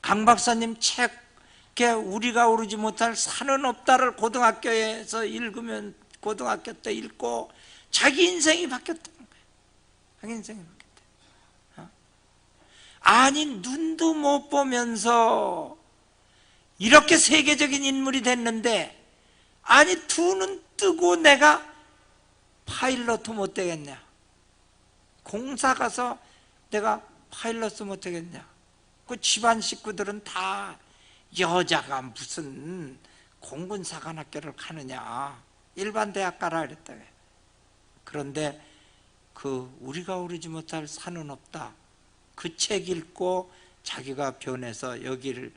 강 박사님 책에 우리가 오르지 못할 산은 없다를 고등학교에서 읽으면, 고등학교 때 읽고 자기 인생이 바뀌었다는 거예요. 자기 인생이 바뀌었다. 아니, 눈도 못 보면서 이렇게 세계적인 인물이 됐는데, 아니 두 눈 뜨고 내가 파일럿도 못 되겠냐, 공사 가서 내가 파일럿도 못 되겠냐. 그 집안 식구들은 다 여자가 무슨 공군사관학교를 가느냐, 일반 대학 가라 그랬다. 그런데 우리가 오르지 못할 산은 없다, 그 책 읽고 자기가 변해서 여기를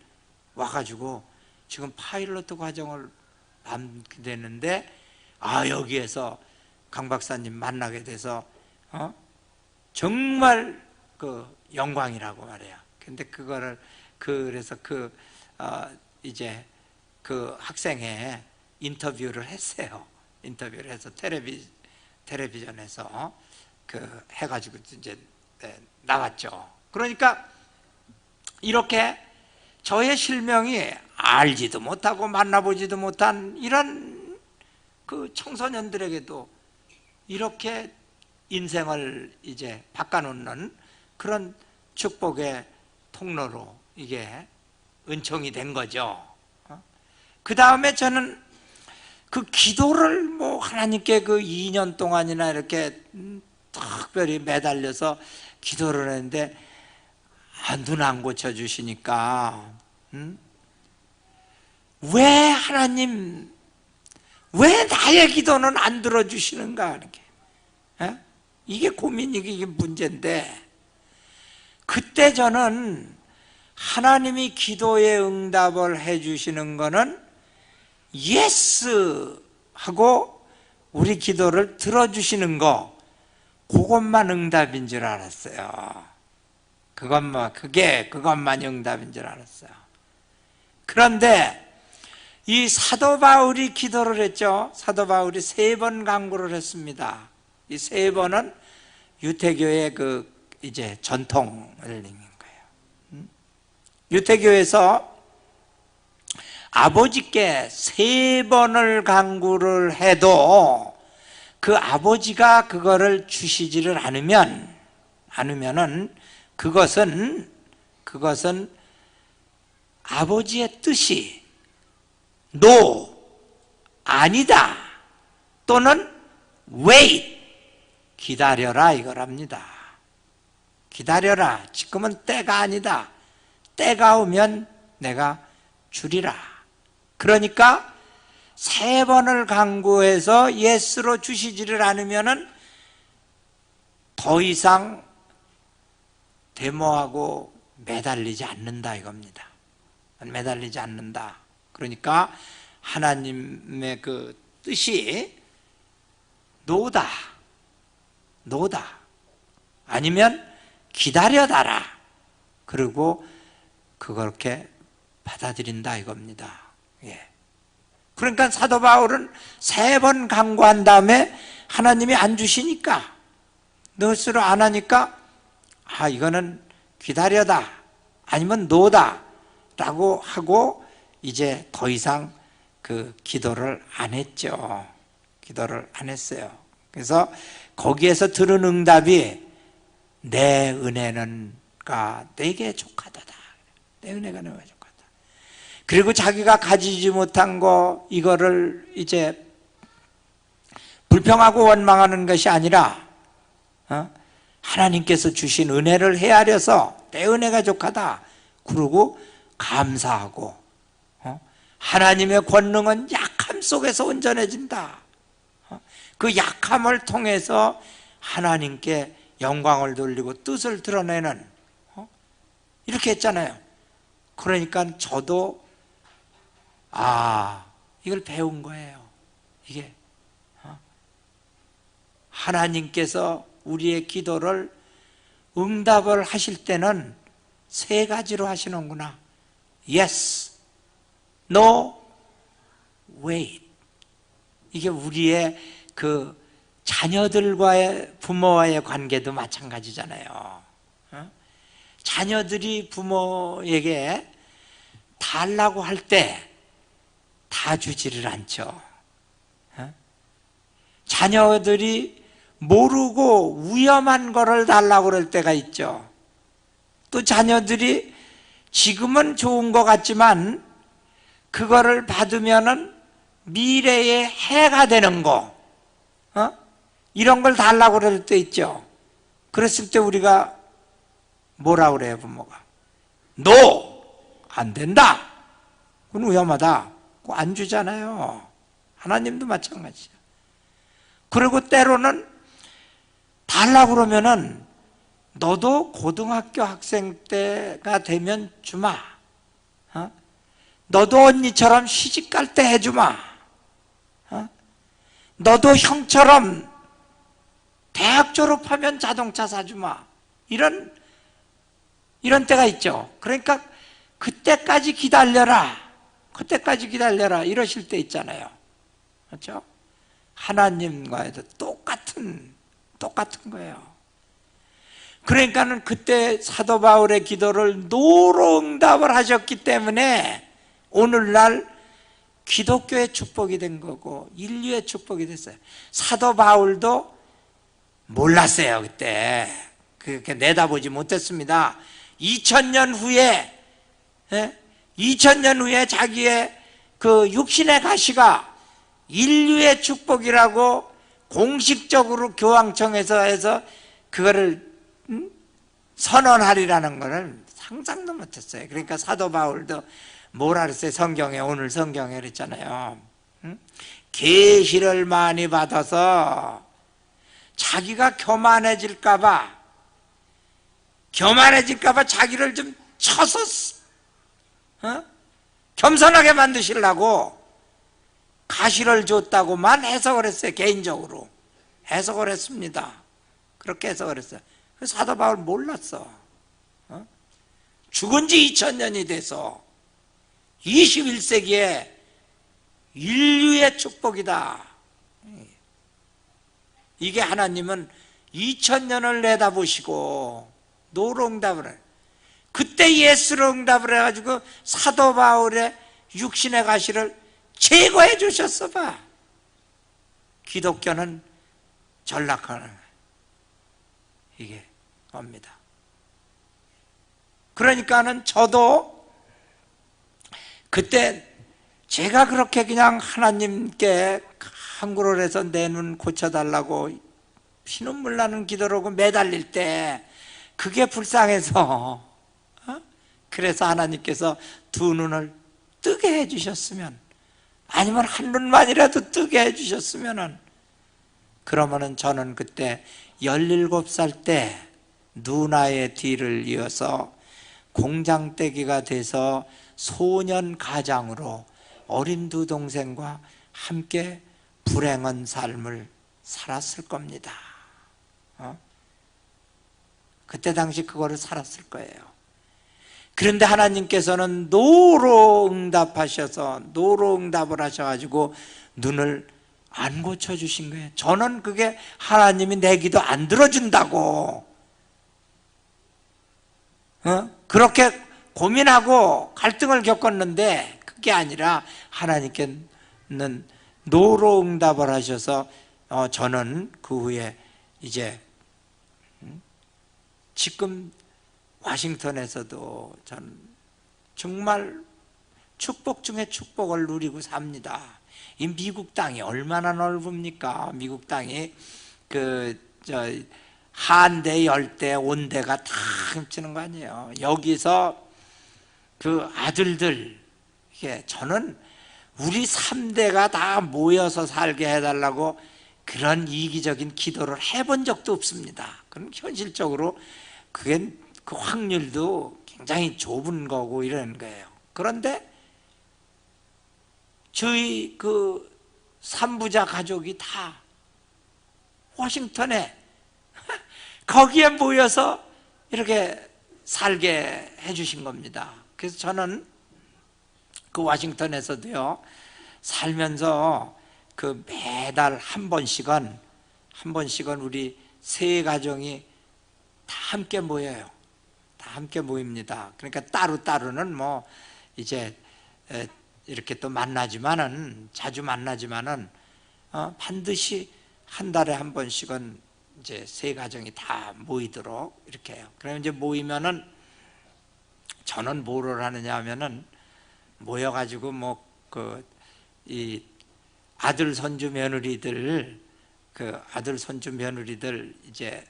와가지고 지금 파일럿 과정을 받게 되는데, 여기에서 강 박사님 만나게 돼서 정말 영광이라고 말해요. 근데 그거를 그래서 이제 학생의 인터뷰를 했어요. 인터뷰를 해서 텔레비전에서 해가지고 이제 나왔죠. 그러니까 이렇게 저의 실명이 알지도 못하고 만나보지도 못한 이런 청소년들에게도 이렇게 인생을 이제 바꿔놓는 그런 축복의 통로로 이게 은총이 된 거죠. 그 다음에 저는 기도를 하나님께 2년 동안이나 이렇게 특별히 매달려서 기도를 했는데, 눈 안 고쳐주시니까 왜 하나님, 왜 나의 기도는 안 들어주시는가, 이렇게. 이게 고민이, 이게 문제인데, 그때 저는 하나님이 기도에 응답을 해주시는 거는 예스 하고 우리 기도를 들어주시는 거, 그것만 응답인 줄 알았어요. 그것만 응답인 줄 알았어요. 그런데 이 사도 바울이 기도를 했죠. 사도 바울이 3번 간구를 했습니다. 이 3번은 유태교의 이제 전통을 읽는 거예요. 유태교에서 아버지께 3번을 간구를 해도 그 아버지가 그거를 주시지를 않으면은 그것은 아버지의 뜻이 no, 아니다, 또는 wait, 기다려라, 이거랍니다. 기다려라, 지금은 때가 아니다, 때가 오면 내가 주리라. 그러니까 3번을 간구해서 예스로 주시지를 않으면은 더 이상 데모하고 매달리지 않는다, 이겁니다. 매달리지 않는다. 그러니까 하나님의 그 뜻이 노다, 아니면 기다려달라, 그리고 그렇게 받아들인다, 이겁니다. 예. 그러니까 사도 바울은 3번 간구한 다음에 하나님이 안 주시니까, 너스로 안 하니까, 이거는 기다려다, 아니면 노다 라고 하고 이제 더 이상 그 기도를 안 했죠. 기도를 안 했어요. 그래서 거기에서 들은 응답이 내 은혜는가 내게 족하도다. 내 은혜가 내게 족하다. 그리고 자기가 가지지 못한 거, 이거를 이제 불평하고 원망하는 것이 아니라 하나님께서 주신 은혜를 헤아려서 내 은혜가 족하다 그러고 감사하고, 하나님의 권능은 약함 속에서 온전해진다. 그 약함을 통해서 하나님께 영광을 돌리고 뜻을 드러내는, 이렇게 했잖아요. 그러니까 저도 이걸 배운 거예요. 이게 하나님께서 우리의 기도를 응답을 하실 때는 3가지로 하시는구나. Yes, No, Wait. 이게 우리의 그 자녀들과의, 부모와의 관계도 마찬가지잖아요. 자녀들이 부모에게 달라고 할 때 다 주지를 않죠. 자녀들이 모르고 위험한 거를 달라고 그럴 때가 있죠. 또 자녀들이 지금은 좋은 것 같지만 그거를 받으면은 미래에 해가 되는 거, 이런 걸 달라고 그럴 때 있죠. 그랬을 때 우리가 뭐라 그래요, 부모가? No! 안 된다! 그건 위험하다. 그거 안 주잖아요. 하나님도 마찬가지죠. 그리고 때로는 달라고 그러면은 너도 고등학교 학생 때가 되면 주마. 너도 언니처럼 시집 갈 때 해주마. 너도 형처럼 대학 졸업하면 자동차 사주마. 이런 때가 있죠. 그러니까 그때까지 기다려라. 그때까지 기다려라. 이러실 때 있잖아요. 그렇죠? 하나님과도 똑같은 거예요. 그러니까는 그때 사도 바울의 기도를 노로 응답을 하셨기 때문에 오늘날 기독교의 축복이 된 거고 인류의 축복이 됐어요. 사도 바울도 몰랐어요. 그때 그렇게 내다보지 못했습니다. 2000년 후에 자기의 그 육신의 가시가 인류의 축복이라고 공식적으로 교황청에서 해서 그거를 선언하리라는 것을 상상도 못했어요. 그러니까 사도 바울도 뭐라 그랬어요? 성경에, 오늘 성경에 그랬잖아요. 응? 계시를 많이 받아서 자기가 교만해질까봐 자기를 좀 쳐서 겸손하게 만드시려고 가시를 줬다고만 해석을 했어요. 개인적으로 해석을 했습니다. 그렇게 해석을 했어요. 사도 바울 몰랐어. 죽은 지 2000년이 돼서 21세기에 인류의 축복이다. 이게 하나님은 2000년을 내다보시고 노로응답을 해요. 그때 예수로 응답을 해가지고 사도 바울의 육신의 가시를 제거해 주셨어 봐. 기독교는 전락하는 이게 겁니다. 그러니까는 저도 그때 제가 그렇게 그냥 하나님께 한구를 해서 내 눈 고쳐달라고 피눈물 나는 기도를 하고 매달릴 때 그게 불쌍해서 그래서 하나님께서 두 눈을 뜨게 해주셨으면, 아니면 한 눈만이라도 뜨게 해주셨으면, 그러면은 저는 그때 17살 때 누나의 뒤를 이어서 공장떼기가 돼서 소년 가장으로 어린 두 동생과 함께 불행한 삶을 살았을 겁니다. 그때 당시 그거를 살았을 거예요. 그런데 하나님께서는 노로 응답을 하셔가지고 눈을 안 고쳐주신 거예요. 저는 그게 하나님이 내 기도 안 들어준다고 그렇게 고민하고 갈등을 겪었는데, 그게 아니라 하나님께는 노로 응답을 하셔서 저는 그 후에 이제 지금 와싱턴에서도 전 정말 축복 중에 축복을 누리고 삽니다. 이 미국 땅이 얼마나 넓습니까? 미국 땅이 한대, 열대, 온대가 다 겹치는 거 아니에요. 여기서 그 아들들, 저는 우리 3대가 다 모여서 살게 해달라고 그런 이기적인 기도를 해본 적도 없습니다. 그럼 현실적으로 그게 그 확률도 굉장히 좁은 거고 이러는 거예요. 그런데 저희 그 3부자 가족이 다 워싱턴에 거기에 모여서 이렇게 살게 해주신 겁니다. 그래서 저는 그 워싱턴에서도요, 살면서 그 매달 한 번씩은 우리 세 가정이 다 함께 모여요. 다 함께 모입니다. 그러니까 따로따로는 뭐 이제 이렇게 또 만나지만은, 자주 만나지만은 반드시 한 달에 한 번씩은 이제 세 가정이 다 모이도록 이렇게 해요. 그러면 이제 모이면은 저는 뭐를 하느냐 하면은 모여가지고 뭐 이 아들 손주 며느리들 이제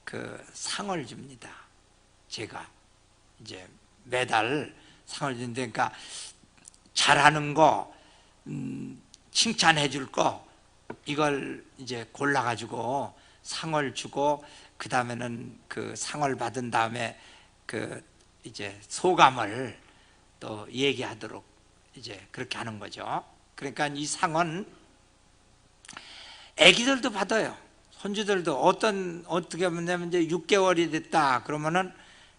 그 상을 줍니다. 제가 이제 매달 상을 주는데, 그러니까 잘하는 거, 칭찬해 줄 거, 이걸 이제 골라가지고 상을 주고, 그 다음에는 그 상을 받은 다음에 그 이제 소감을 또 얘기하도록 이제 그렇게 하는 거죠. 그러니까 이 상은 애기들도 받아요. 손주들도 어떻게 하면 이제 6개월이 됐다 그러면은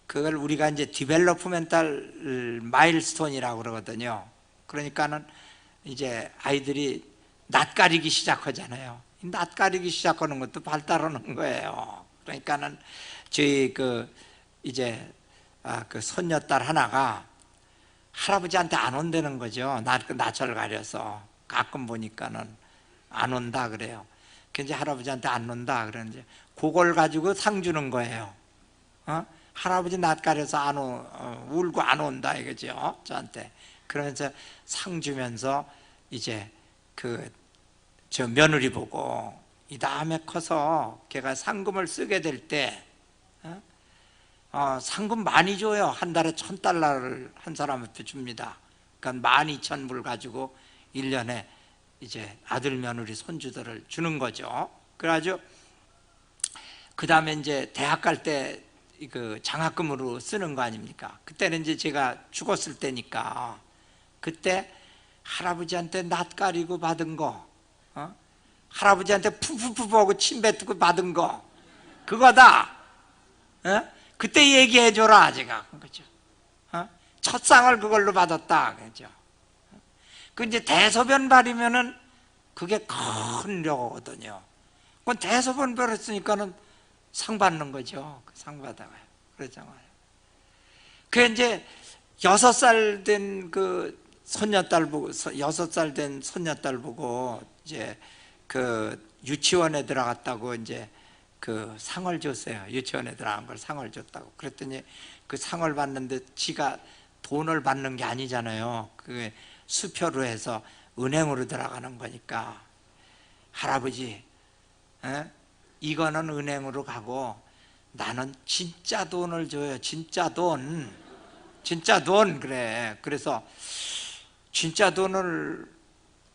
그걸 우리가 이제 디벨로프멘탈 마일스톤이라고 그러거든요. 그러니까는 이제 아이들이 낯가리기 시작하잖아요. 낯가리기 시작하는 것도 발달하는 거예요. 그러니까는 저희 이제 그 손녀딸 하나가 할아버지한테 안 온다는 거죠. 낯을 가려서. 가끔 보니까는 안 온다 그래요. 그래서 할아버지한테 안 온다 그러는데, 그걸 가지고 상 주는 거예요. 할아버지 낯가려서 울고 안 온다 이거죠, 저한테. 그러면서 상 주면서 이제 저 며느리 보고 이 다음에 커서 걔가 상금을 쓰게 될 때 상금 많이 줘요. 한 달에 $1,000를 한 사람한테 줍니다. 그러니까 12,000불 가지고 1년에 이제 아들, 며느리, 손주들을 주는 거죠. 그래가지고 그 다음에 이제 대학 갈 때 그 장학금으로 쓰는 거 아닙니까? 그때는 이제 제가 죽었을 때니까 그때 할아버지한테 낯가리고 받은 거, 할아버지한테 푸푸푸하고 침 뱉고 받은 거, 그거다. 그때 얘기해줘라, 제가. 그죠? 첫 상을 그걸로 받았다. 그죠? 그 이제 대소변 발이면은 그게 큰 료거든요. 그건 대소변 발했으니까는 상 받는 거죠. 상 받아가요. 그러잖아요. 그 이제 6살 된 그 손녀딸 보고, 6살 된 손녀딸 보고 이제 그 유치원에 들어갔다고 이제 그 상을 줬어요. 유치원에 들어간 걸 상을 줬다고. 그랬더니 그 상을 받는데 지가 돈을 받는 게 아니잖아요. 그게 수표로 해서 은행으로 들어가는 거니까, 할아버지, 이거는 은행으로 가고 나는 진짜 돈을 줘요. 진짜 돈. 진짜 돈. 그래. 그래서 진짜 돈을,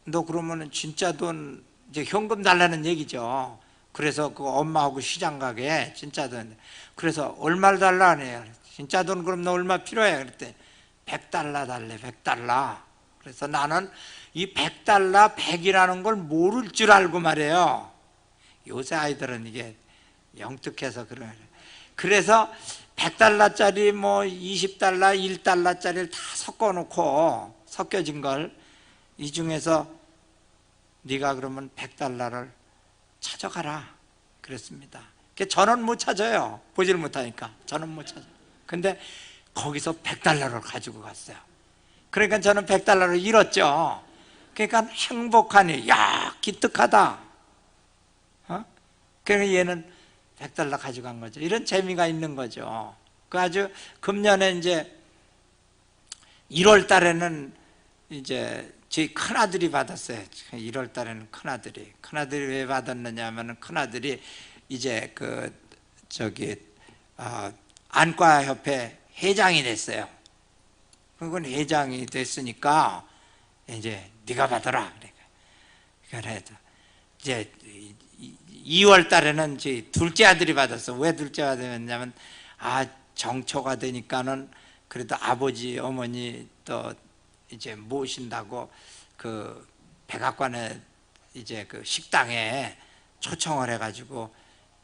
너 그러면은 진짜 돈 이제 현금 달라는 얘기죠. 그래서 그 엄마하고 시장 가게 진짜 돈. 그래서 얼마를 달라 하네요. 진짜 돈 그럼 너 얼마 필요해? 그랬더니 $100 달래. $100. 그래서 나는 이 $100, 100이라는 걸 모를 줄 알고 말이에요. 요새 아이들은 이게 영특해서 그래. 그래서 $100짜리 뭐 $20, $1짜리를 다 섞어 놓고, 섞여진 걸 이 중에서 네가 그러면 $100를 찾아가라 그랬습니다. 저는 못 찾아요. 보질 못하니까 저는 못 찾아요. 근데 거기서 $100를 가지고 갔어요. 그러니까 저는 $100를 잃었죠. 그러니까 행복하니, 야, 기특하다. 그러니까 얘는 $100 가져간 거죠. 이런 재미가 있는 거죠. 그 아주 금년에 이제 1월 달에는 이제 저희 큰아들이 받았어요. 1월 달에는 큰아들이 왜 받았느냐 하면은, 큰아들이 이제 그 안과협회 회장이 됐어요. 그건 회장이 됐으니까 이제 네가 받아라. 그래서 이제 2월 달에는 제 둘째 아들이 받았어. 왜 둘째 아들이 받았냐면, 정초가 되니까는 그래도 아버지, 어머니 또 이제 모신다고 그 백악관에 이제 그 식당에 초청을 해가지고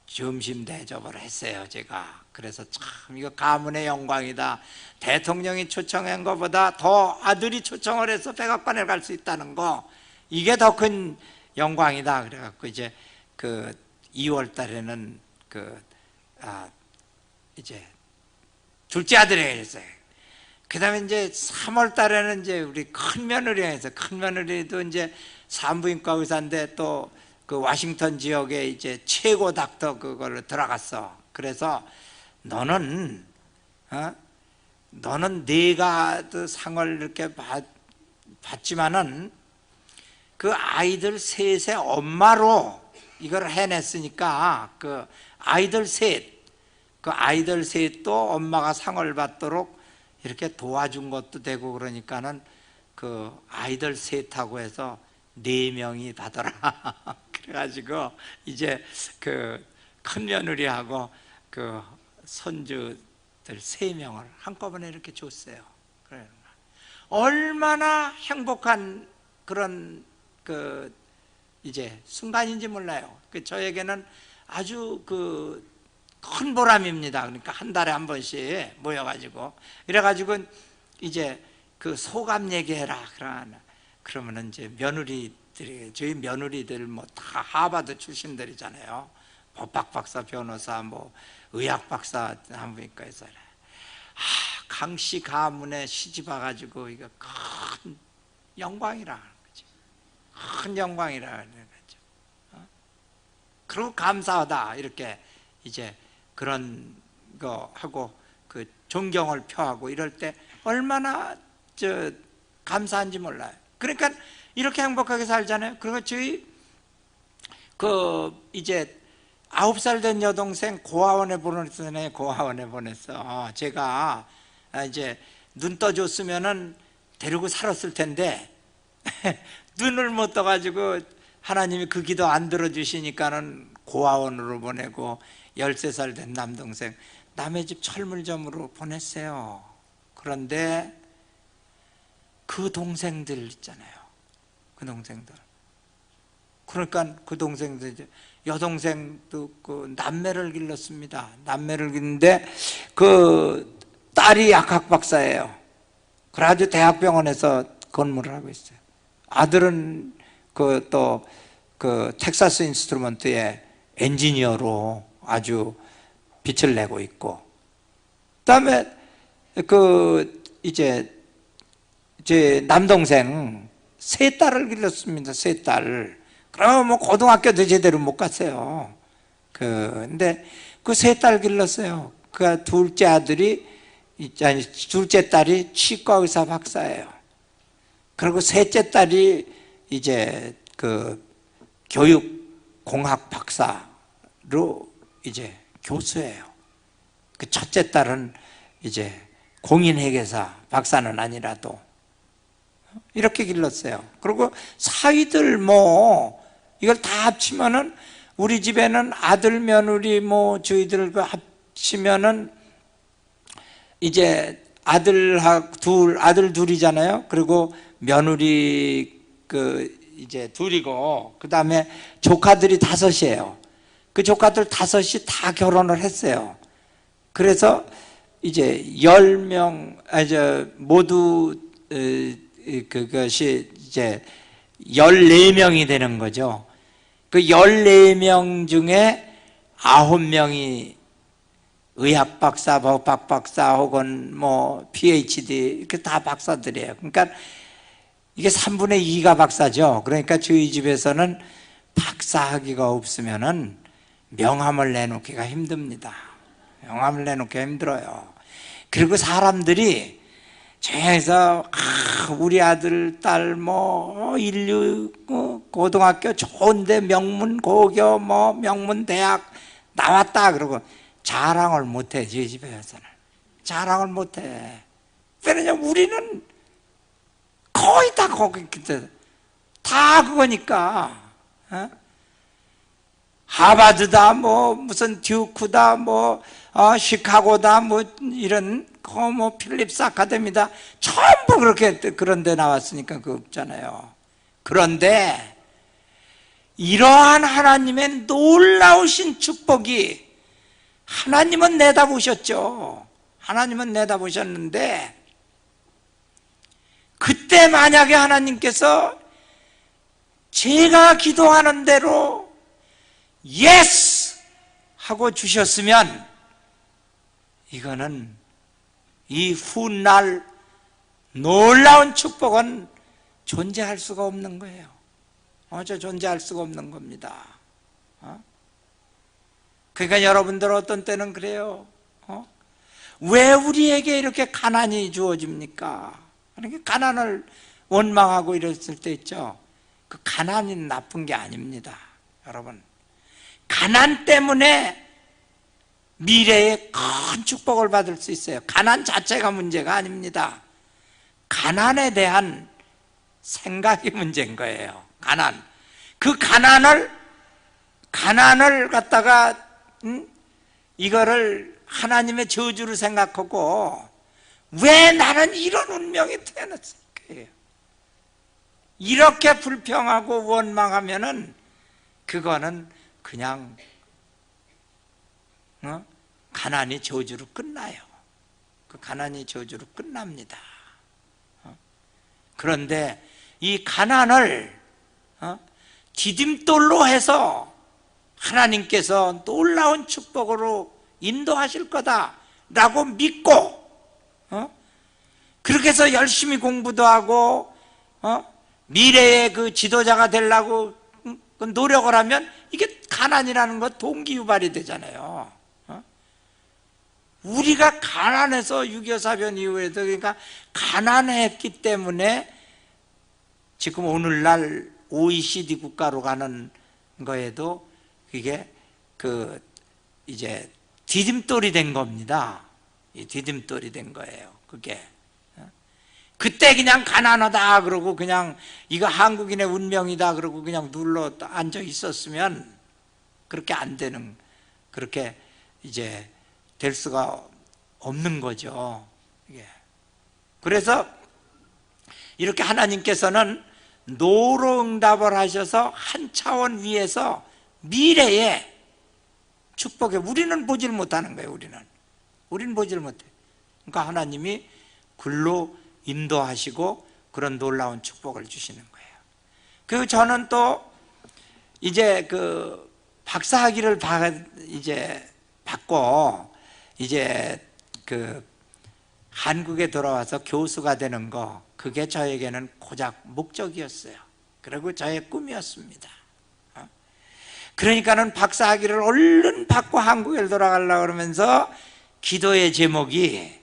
점심 대접을 했어요, 제가. 그래서 참 이거 가문의 영광이다. 대통령이 초청한 것보다 더 아들이 초청을 해서 백악관에 갈 수 있다는 거, 이게 더 큰 영광이다. 그래갖고 이제 그 2월 달에는 이제 둘째 아들에게 했어요. 그 다음에 이제 3월 달에는 이제 우리 큰 며느리가 해서, 큰 며느리도 이제 산부인과 의사인데 또 그 워싱턴 지역에 이제 최고 닥터 그걸로 들어갔어. 그래서 너는 네가 그 상을 이렇게 받지만은 그 아이들 셋의 엄마로 이걸 해냈으니까 그 아이들 셋도 엄마가 상을 받도록 이렇게 도와준 것도 되고, 그러니까는 그 아이들 셋하고 해서 4명이 받아라. 그래가지고 이제 그 큰 며느리하고 그 손주들 3명을 한꺼번에 이렇게 줬어요. 그래. 얼마나 행복한 그런 그 이제 순간인지 몰라요. 저에게는 아주 그 큰 보람입니다. 그러니까 한 달에 한 번씩 모여가지고, 이래가지고 이제 그 소감 얘기해라. 그러면은 이제 며느리들이, 저희 며느리들 뭐 다 하버드 출신들이잖아요. 법학 박사, 변호사, 뭐 의학 박사, 한부인과에서 강씨 가문에 시집 와가지고 이거 큰 영광이라 하는 거지. 큰 영광이라 하는 거죠. 그리고 감사하다 이렇게 이제 그런 거 하고 그 존경을 표하고 이럴 때 얼마나 감사한지 몰라요. 그러니까 이렇게 행복하게 살잖아요. 그리고 저희 그 이제 9살 된 여동생 고아원에 보냈더니 고아원에 보냈어. 제가 이제 눈 떠줬으면은 데리고 살았을 텐데 눈을 못 떠가지고 하나님이 그 기도 안 들어주시니까는 고아원으로 보내고 13살 된 남동생 남의 집 철물점으로 보냈어요. 그런데 그 동생들 있잖아요. 그 동생들. 그러니까 그 동생들 이제 여동생도 그 남매를 길렀습니다. 남매를 기르는데 그 딸이 약학 박사예요. 그래가지고 대학병원에서 근무를 하고 있어요. 아들은 그 또 그 텍사스 인스트루먼트의 엔지니어로 아주 빛을 내고 있고, 그다음에 그 이제 제 남동생 세 딸을 길렀습니다. 세 딸. 그러면 뭐 고등학교도 제대로 못 갔어요. 근데 그 세 딸 길렀어요. 그 둘째 아들이 아니 둘째 딸이 치과 의사 박사예요. 그리고 셋째 딸이 이제 그 교육공학 박사로 이제 교수예요. 그 첫째 딸은 이제 공인회계사 박사는 아니라도 이렇게 길렀어요. 그리고 사위들 뭐 이걸 다 합치면은 우리 집에는 아들 며느리 뭐 저희들 그 합치면은 이제 아들 둘이잖아요. 그리고 며느리 그 이제 둘이고, 그 다음에 조카들이 5이에요. 그 조카들 5이 다 결혼을 했어요. 그래서 이제 10명, 모두 그것이 이제 14명이 되는 거죠. 그 14명 중에 9명이 의학 박사, 법학 박사 혹은 뭐 PhD 이렇게 다 박사들이에요. 그러니까 이게 3분의 2가 박사죠. 그러니까 저희 집에서는 박사학위가 없으면은 명함을 내놓기가 힘듭니다. 명함을 내놓기가 힘들어요. 그리고 사람들이 저에서 우리 아들, 딸 뭐 인류 고등학교 좋은데 명문 고교 뭐 명문 대학 나왔다 그러고 자랑을 못해. 저희 집에서는 자랑을 못해. 왜냐면 우리는 거의 다 거기 다 그거니까. 하버드다 뭐 무슨 듀크다 뭐 시카고다 뭐 이런 뭐 필립스 아카데미다 전부 그렇게 그런 데 나왔으니까 그거 없잖아요. 그런데 이러한 하나님의 놀라우신 축복이 하나님은 내다보셨죠. 하나님은 내다보셨는데 그때 만약에 하나님께서 제가 기도하는 대로 예스! 하고 주셨으면 이거는 이 훗날 놀라운 축복은 존재할 수가 없는 거예요. 존재할 수가 없는 겁니다. 그러니까 여러분들 어떤 때는 그래요. 왜 우리에게 이렇게 가난이 주어집니까? 그러니까 가난을 원망하고 이랬을 때 있죠. 그 가난이 나쁜 게 아닙니다. 여러분, 가난 때문에 미래에 큰 축복을 받을 수 있어요. 가난 자체가 문제가 아닙니다. 가난에 대한 생각이 문제인 거예요. 그 가난을 갖다가 이거를 하나님의 저주로 생각하고 왜 나는 이런 운명에 태어났을까요? 이렇게 불평하고 원망하면은 그거는 그냥 가난이 저주로 끝나요. 그 가난이 저주로 끝납니다. 그런데 이 가난을 디딤돌로 해서 하나님께서 놀라운 축복으로 인도하실 거다라고 믿고 그렇게 해서 열심히 공부도 하고 미래의 그 지도자가 되려고 노력을 하면 이게 가난이라는 것 동기유발이 되잖아요. 우리가 가난해서 6.25 사변 이후에도 그러니까 가난했기 때문에 지금 오늘날 OECD 국가로 가는 거에도 이게 이제 디딤돌이 된 겁니다. 이 디딤돌이 된 거예요. 그게 그때 그냥 가난하다 그러고 그냥 이거 한국인의 운명이다 그러고 그냥 눌러 앉아 있었으면 그렇게 안 되는, 그렇게 이제 될 수가 없는 거죠. 이게. 그래서 이렇게 하나님께서는 노로응답을 하셔서 한 차원 위에서 미래에 축복해, 우리는 보질 못하는 거예요. 우리는 보질 못해. 그러니까 하나님이 글로 인도하시고 그런 놀라운 축복을 주시는 거예요. 그리고 저는 또 이제 박사학위를 이제 받고 이제 한국에 돌아와서 교수가 되는 거, 그게 저에게는 고작 목적이었어요. 그리고 저의 꿈이었습니다. 그러니까는 박사학위를 얼른 받고 한국에 돌아가려고 그러면서 기도의 제목이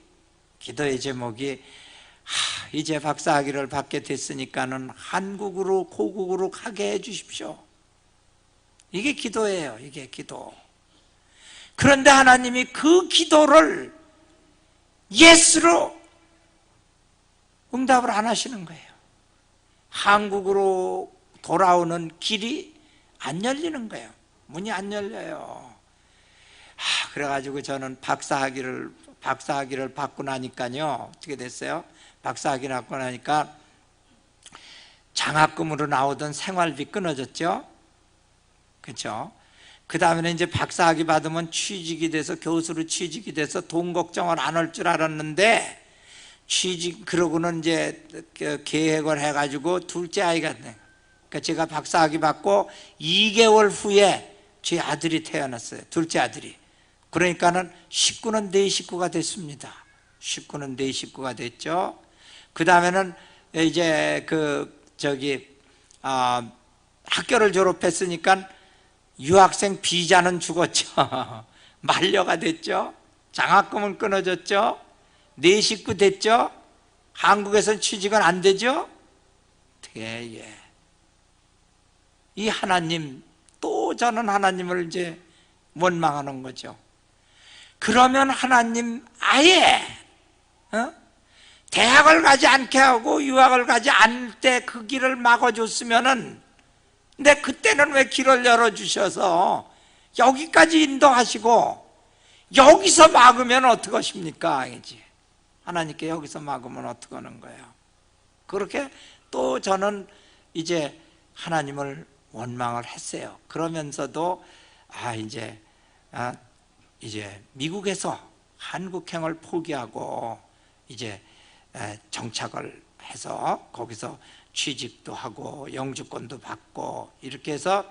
이제 박사학위를 받게 됐으니까는 한국으로, 고국으로 가게 해 주십시오. 이게 기도예요. 이게 기도. 그런데 하나님이 그 기도를 예스로 응답을 안 하시는 거예요. 한국으로 돌아오는 길이 안 열리는 거예요. 문이 안 열려요. 그래가지고 저는 박사학위를 받고 나니까요, 어떻게 됐어요? 박사학위를 받고 나니까 장학금으로 나오던 생활비 끊어졌죠. 그렇죠? 그 다음에는 이제 박사학위 받으면 취직이 돼서, 교수로 취직이 돼서 돈 걱정을 안 할 줄 알았는데, 그러고는 이제 계획을 해가지고 둘째 아이가 돼. 그러니까 제가 박사학위 받고 2개월 후에 제 아들이 태어났어요. 둘째 아들이. 그러니까는 식구는 4식구가 됐습니다. 식구는 4식구가 됐죠. 그 다음에는 이제 학교를 졸업했으니까 유학생 비자는 죽었죠. 만료가 됐죠. 장학금은 끊어졌죠. 4식구 됐죠. 한국에서는 취직은 안 되죠. 예. 이 하나님, 또 저는 하나님을 이제 원망하는 거죠. 그러면 하나님 아예 대학을 가지 않게 하고 유학을 가지 않을 때 그 길을 막아줬으면은, 근데 그때는 왜 길을 열어주셔서 여기까지 인도하시고 여기서 막으면 어떡하십니까? 하나님께 여기서 막으면 어떡하는 거예요? 그렇게 또 저는 이제 하나님을 원망을 했어요. 그러면서도 이제 미국에서 한국행을 포기하고 이제 정착을 해서 거기서 취직도 하고 영주권도 받고 이렇게 해서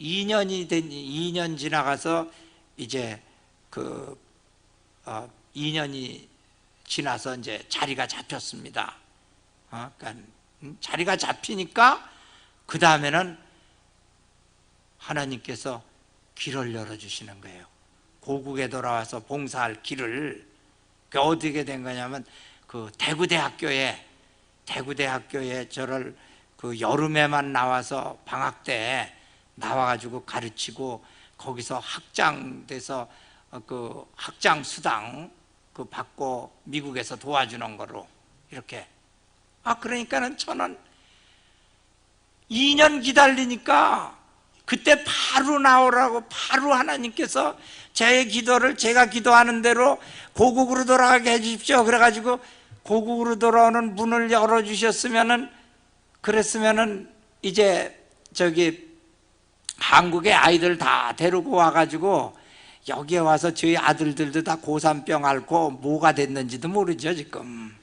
2년 지나가서 이제 2년이 지나서 이제 자리가 잡혔습니다. 그러니까 자리가 잡히니까 그 다음에는 하나님께서 길을 열어주시는 거예요. 고국에 돌아와서 봉사할 길을. 어떻게 된 거냐면 대구대학교에 저를 여름에만 나와서 방학 때 나와가지고 가르치고 거기서 학장돼서 학장 수당 받고 미국에서 도와주는 거로 이렇게. 그러니까는 저는 2년 기다리니까 그때 바로 나오라고, 바로 하나님께서 제 기도를 제가 기도하는 대로 고국으로 돌아가게 해주십시오. 그래가지고 고국으로 돌아오는 문을 그랬으면은 이제 한국에 아이들 다 데리고 와가지고 여기에 와서 저희 아들들도 다 고산병 앓고 뭐가 됐는지도 모르죠 지금.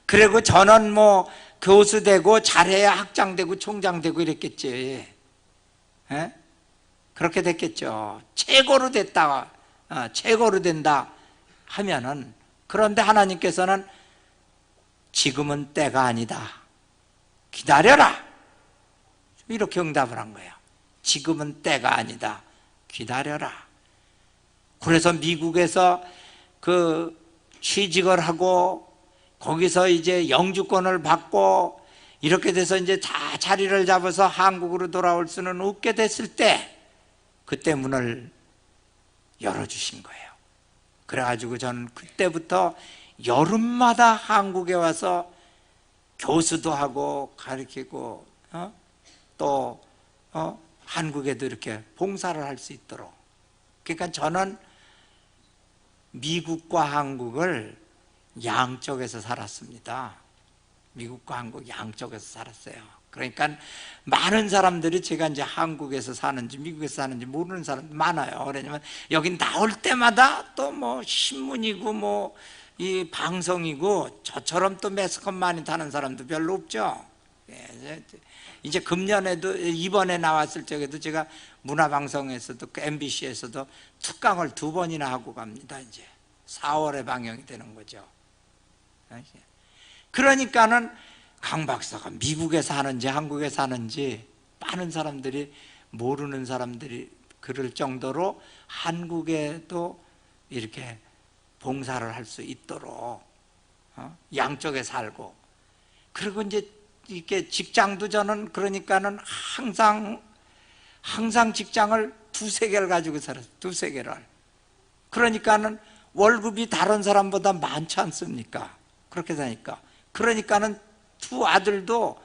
그리고 저는 뭐 교수 되고 잘해야 학장 되고 총장 되고 이랬겠지. 그렇게 됐겠죠. 최고로 된다 하면은. 그런데 하나님께서는 지금은 때가 아니다, 기다려라, 이렇게 응답을 한 거예요. 지금은 때가 아니다, 기다려라. 그래서 미국에서 취직을 하고 거기서 이제 영주권을 받고 이렇게 돼서 이제 다 자리를 잡아서 한국으로 돌아올 수는 없게 됐을 때, 그때 문을 열어주신 거예요. 그래가지고 저는 그때부터 여름마다 한국에 와서 교수도 하고 가르치고 또 한국에도 이렇게 봉사를 할 수 있도록. 그러니까 저는 미국과 한국을 양쪽에서 살았습니다. 미국과 한국 양쪽에서 살았어요. 그러니까 많은 사람들이 제가 이제 한국에서 사는지 미국에서 사는지 모르는 사람들 많아요. 왜냐면 여기 나올 때마다 또 뭐 신문이고 뭐 이 방송이고 저처럼 또 매스컴 많이 타는 사람도 별로 없죠. 이제 금년에도 이번에 나왔을 적에도 제가 문화방송에서도 MBC에서도 특강을 2번이나 하고 갑니다. 이제 4월에 방영이 되는 거죠. 그러니까는 강 박사가 미국에 사는지 한국에 사는지 많은 사람들이 모르는 사람들이 그럴 정도로 한국에도 이렇게 봉사를 할 수 있도록 양쪽에 살고, 그리고 이제 이렇게 직장도 저는 그러니까는 항상 직장을 2-3개를 가지고 살았어요. 2-3개를. 그러니까는 월급이 다른 사람보다 많지 않습니까? 그렇게 사니까. 그러니까는 2 아들도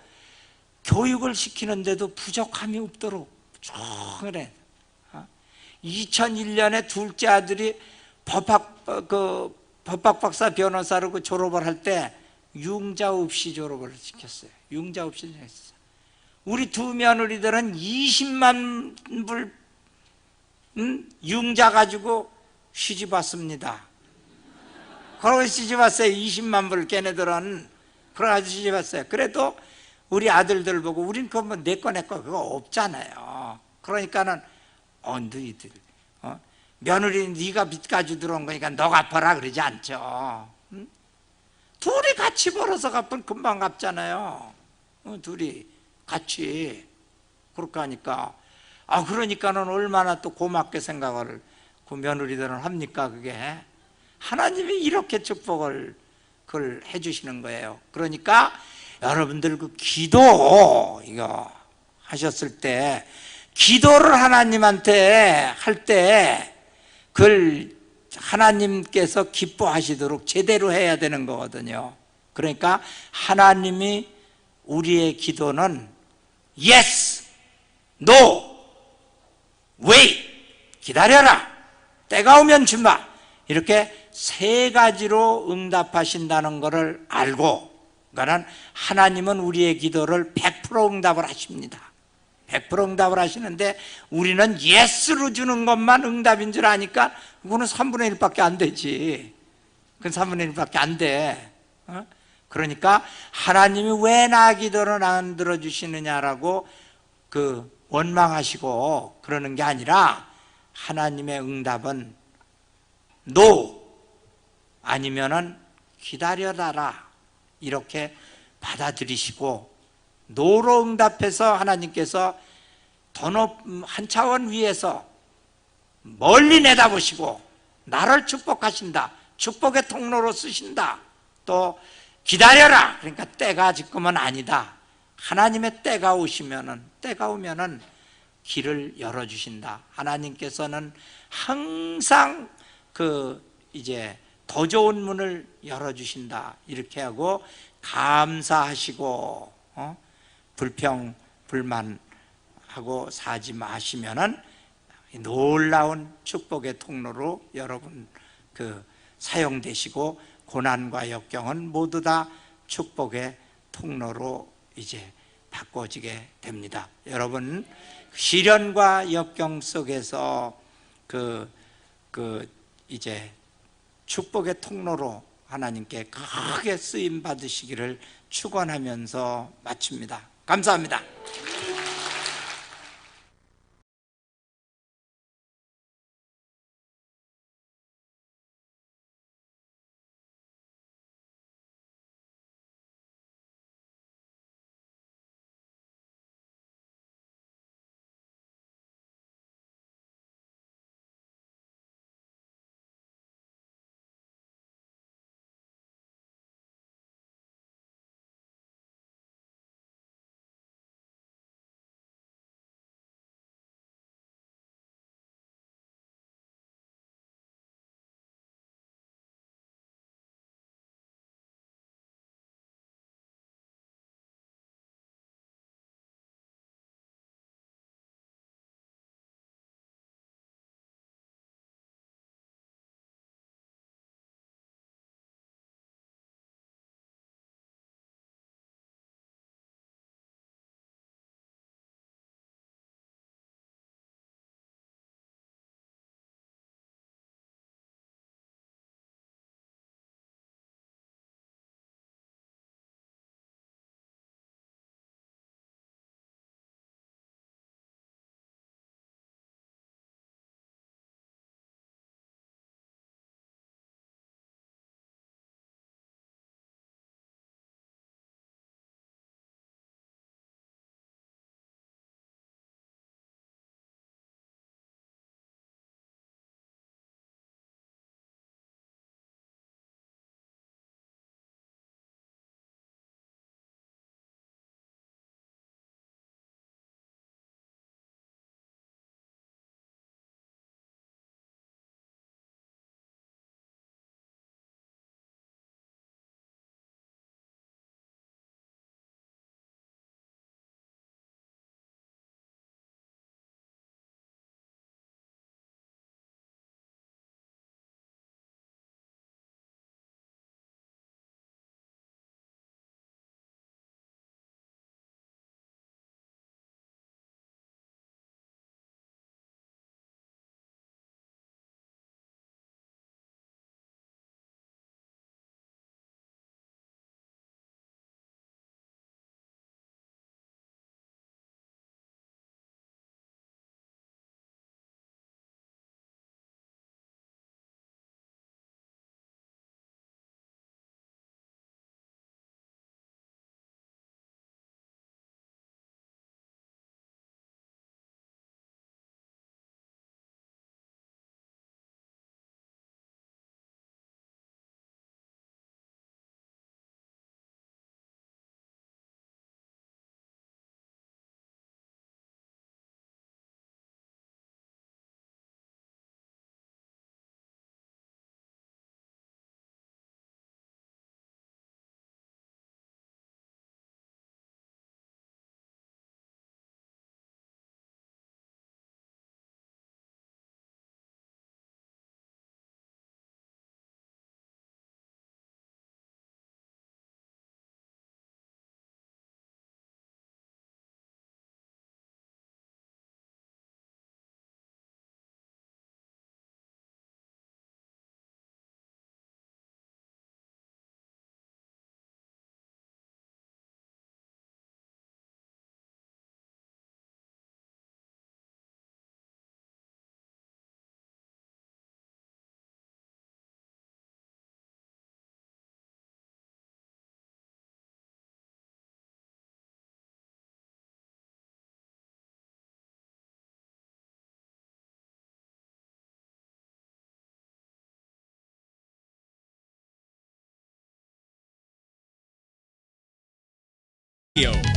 교육을 시키는데도 부족함이 없도록 쭉 그래. 2001년에 둘째 아들이 법학 박사 변호사로 졸업을 할 때 융자 없이 졸업을 시켰어요. 융자 없이 했어요. 우리 2 며느리들은 20만 불 융자 가지고 시집 왔습니다. 그러고 시집 왔어요. 20만 불 걔네들은 그래가지고 시집 왔어요. 그래도 우리 아들들 보고 우린 그거 뭐 내 거 그거 없잖아요. 그러니까는 너희들 며느리 네가 빚 가지고 들어온 거니까 너 갚아라 그러지 않죠. 응? 둘이 같이 벌어서 갚으면 금방 갚잖아요. 둘이 같이 그렇게 하니까. 그러니까는 얼마나 또 고맙게 생각을 그 며느리들은 합니까? 그게 하나님이 이렇게 축복을 그걸 해주시는 거예요. 그러니까 여러분들 그 기도 이거 하셨을 때 기도를 하나님한테 할 때 그걸 하나님께서 기뻐하시도록 제대로 해야 되는 거거든요. 그러니까 하나님이 우리의 기도는 yes, no, wait, 기다려라, 때가 오면 주마, 이렇게 3가지로 응답하신다는 것을 알고, 그러니까 하나님은 우리의 기도를 100% 응답을 하십니다. 100% 응답을 하시는데 우리는 예스로 주는 것만 응답인 줄 아니까 그거는 3분의 1밖에 안 되지. 그건 3분의 1밖에 안 돼. 그러니까 하나님이 왜 나 기도를 안 들어주시느냐라고 원망하시고 그러는 게 아니라 하나님의 응답은 no 아니면은 기다려라라 이렇게 받아들이시고, 노로 응답해서 하나님께서 더 높은 한 차원 위에서 멀리 내다보시고 나를 축복하신다, 축복의 통로로 쓰신다. 또 기다려라, 그러니까 때가 지금은 아니다. 하나님의 때가 오면은 길을 열어주신다. 하나님께서는 항상 이제 더 좋은 문을 열어주신다. 이렇게 하고 감사하시고 불평 불만하고 사지 마시면은 놀라운 축복의 통로로 여러분 사용되시고, 고난과 역경은 모두 다 축복의 통로로 이제 바꿔지게 됩니다. 여러분 시련과 역경 속에서 이제 축복의 통로로 하나님께 크게 쓰임 받으시기를 축원하면서 마칩니다. 감사합니다. Radio.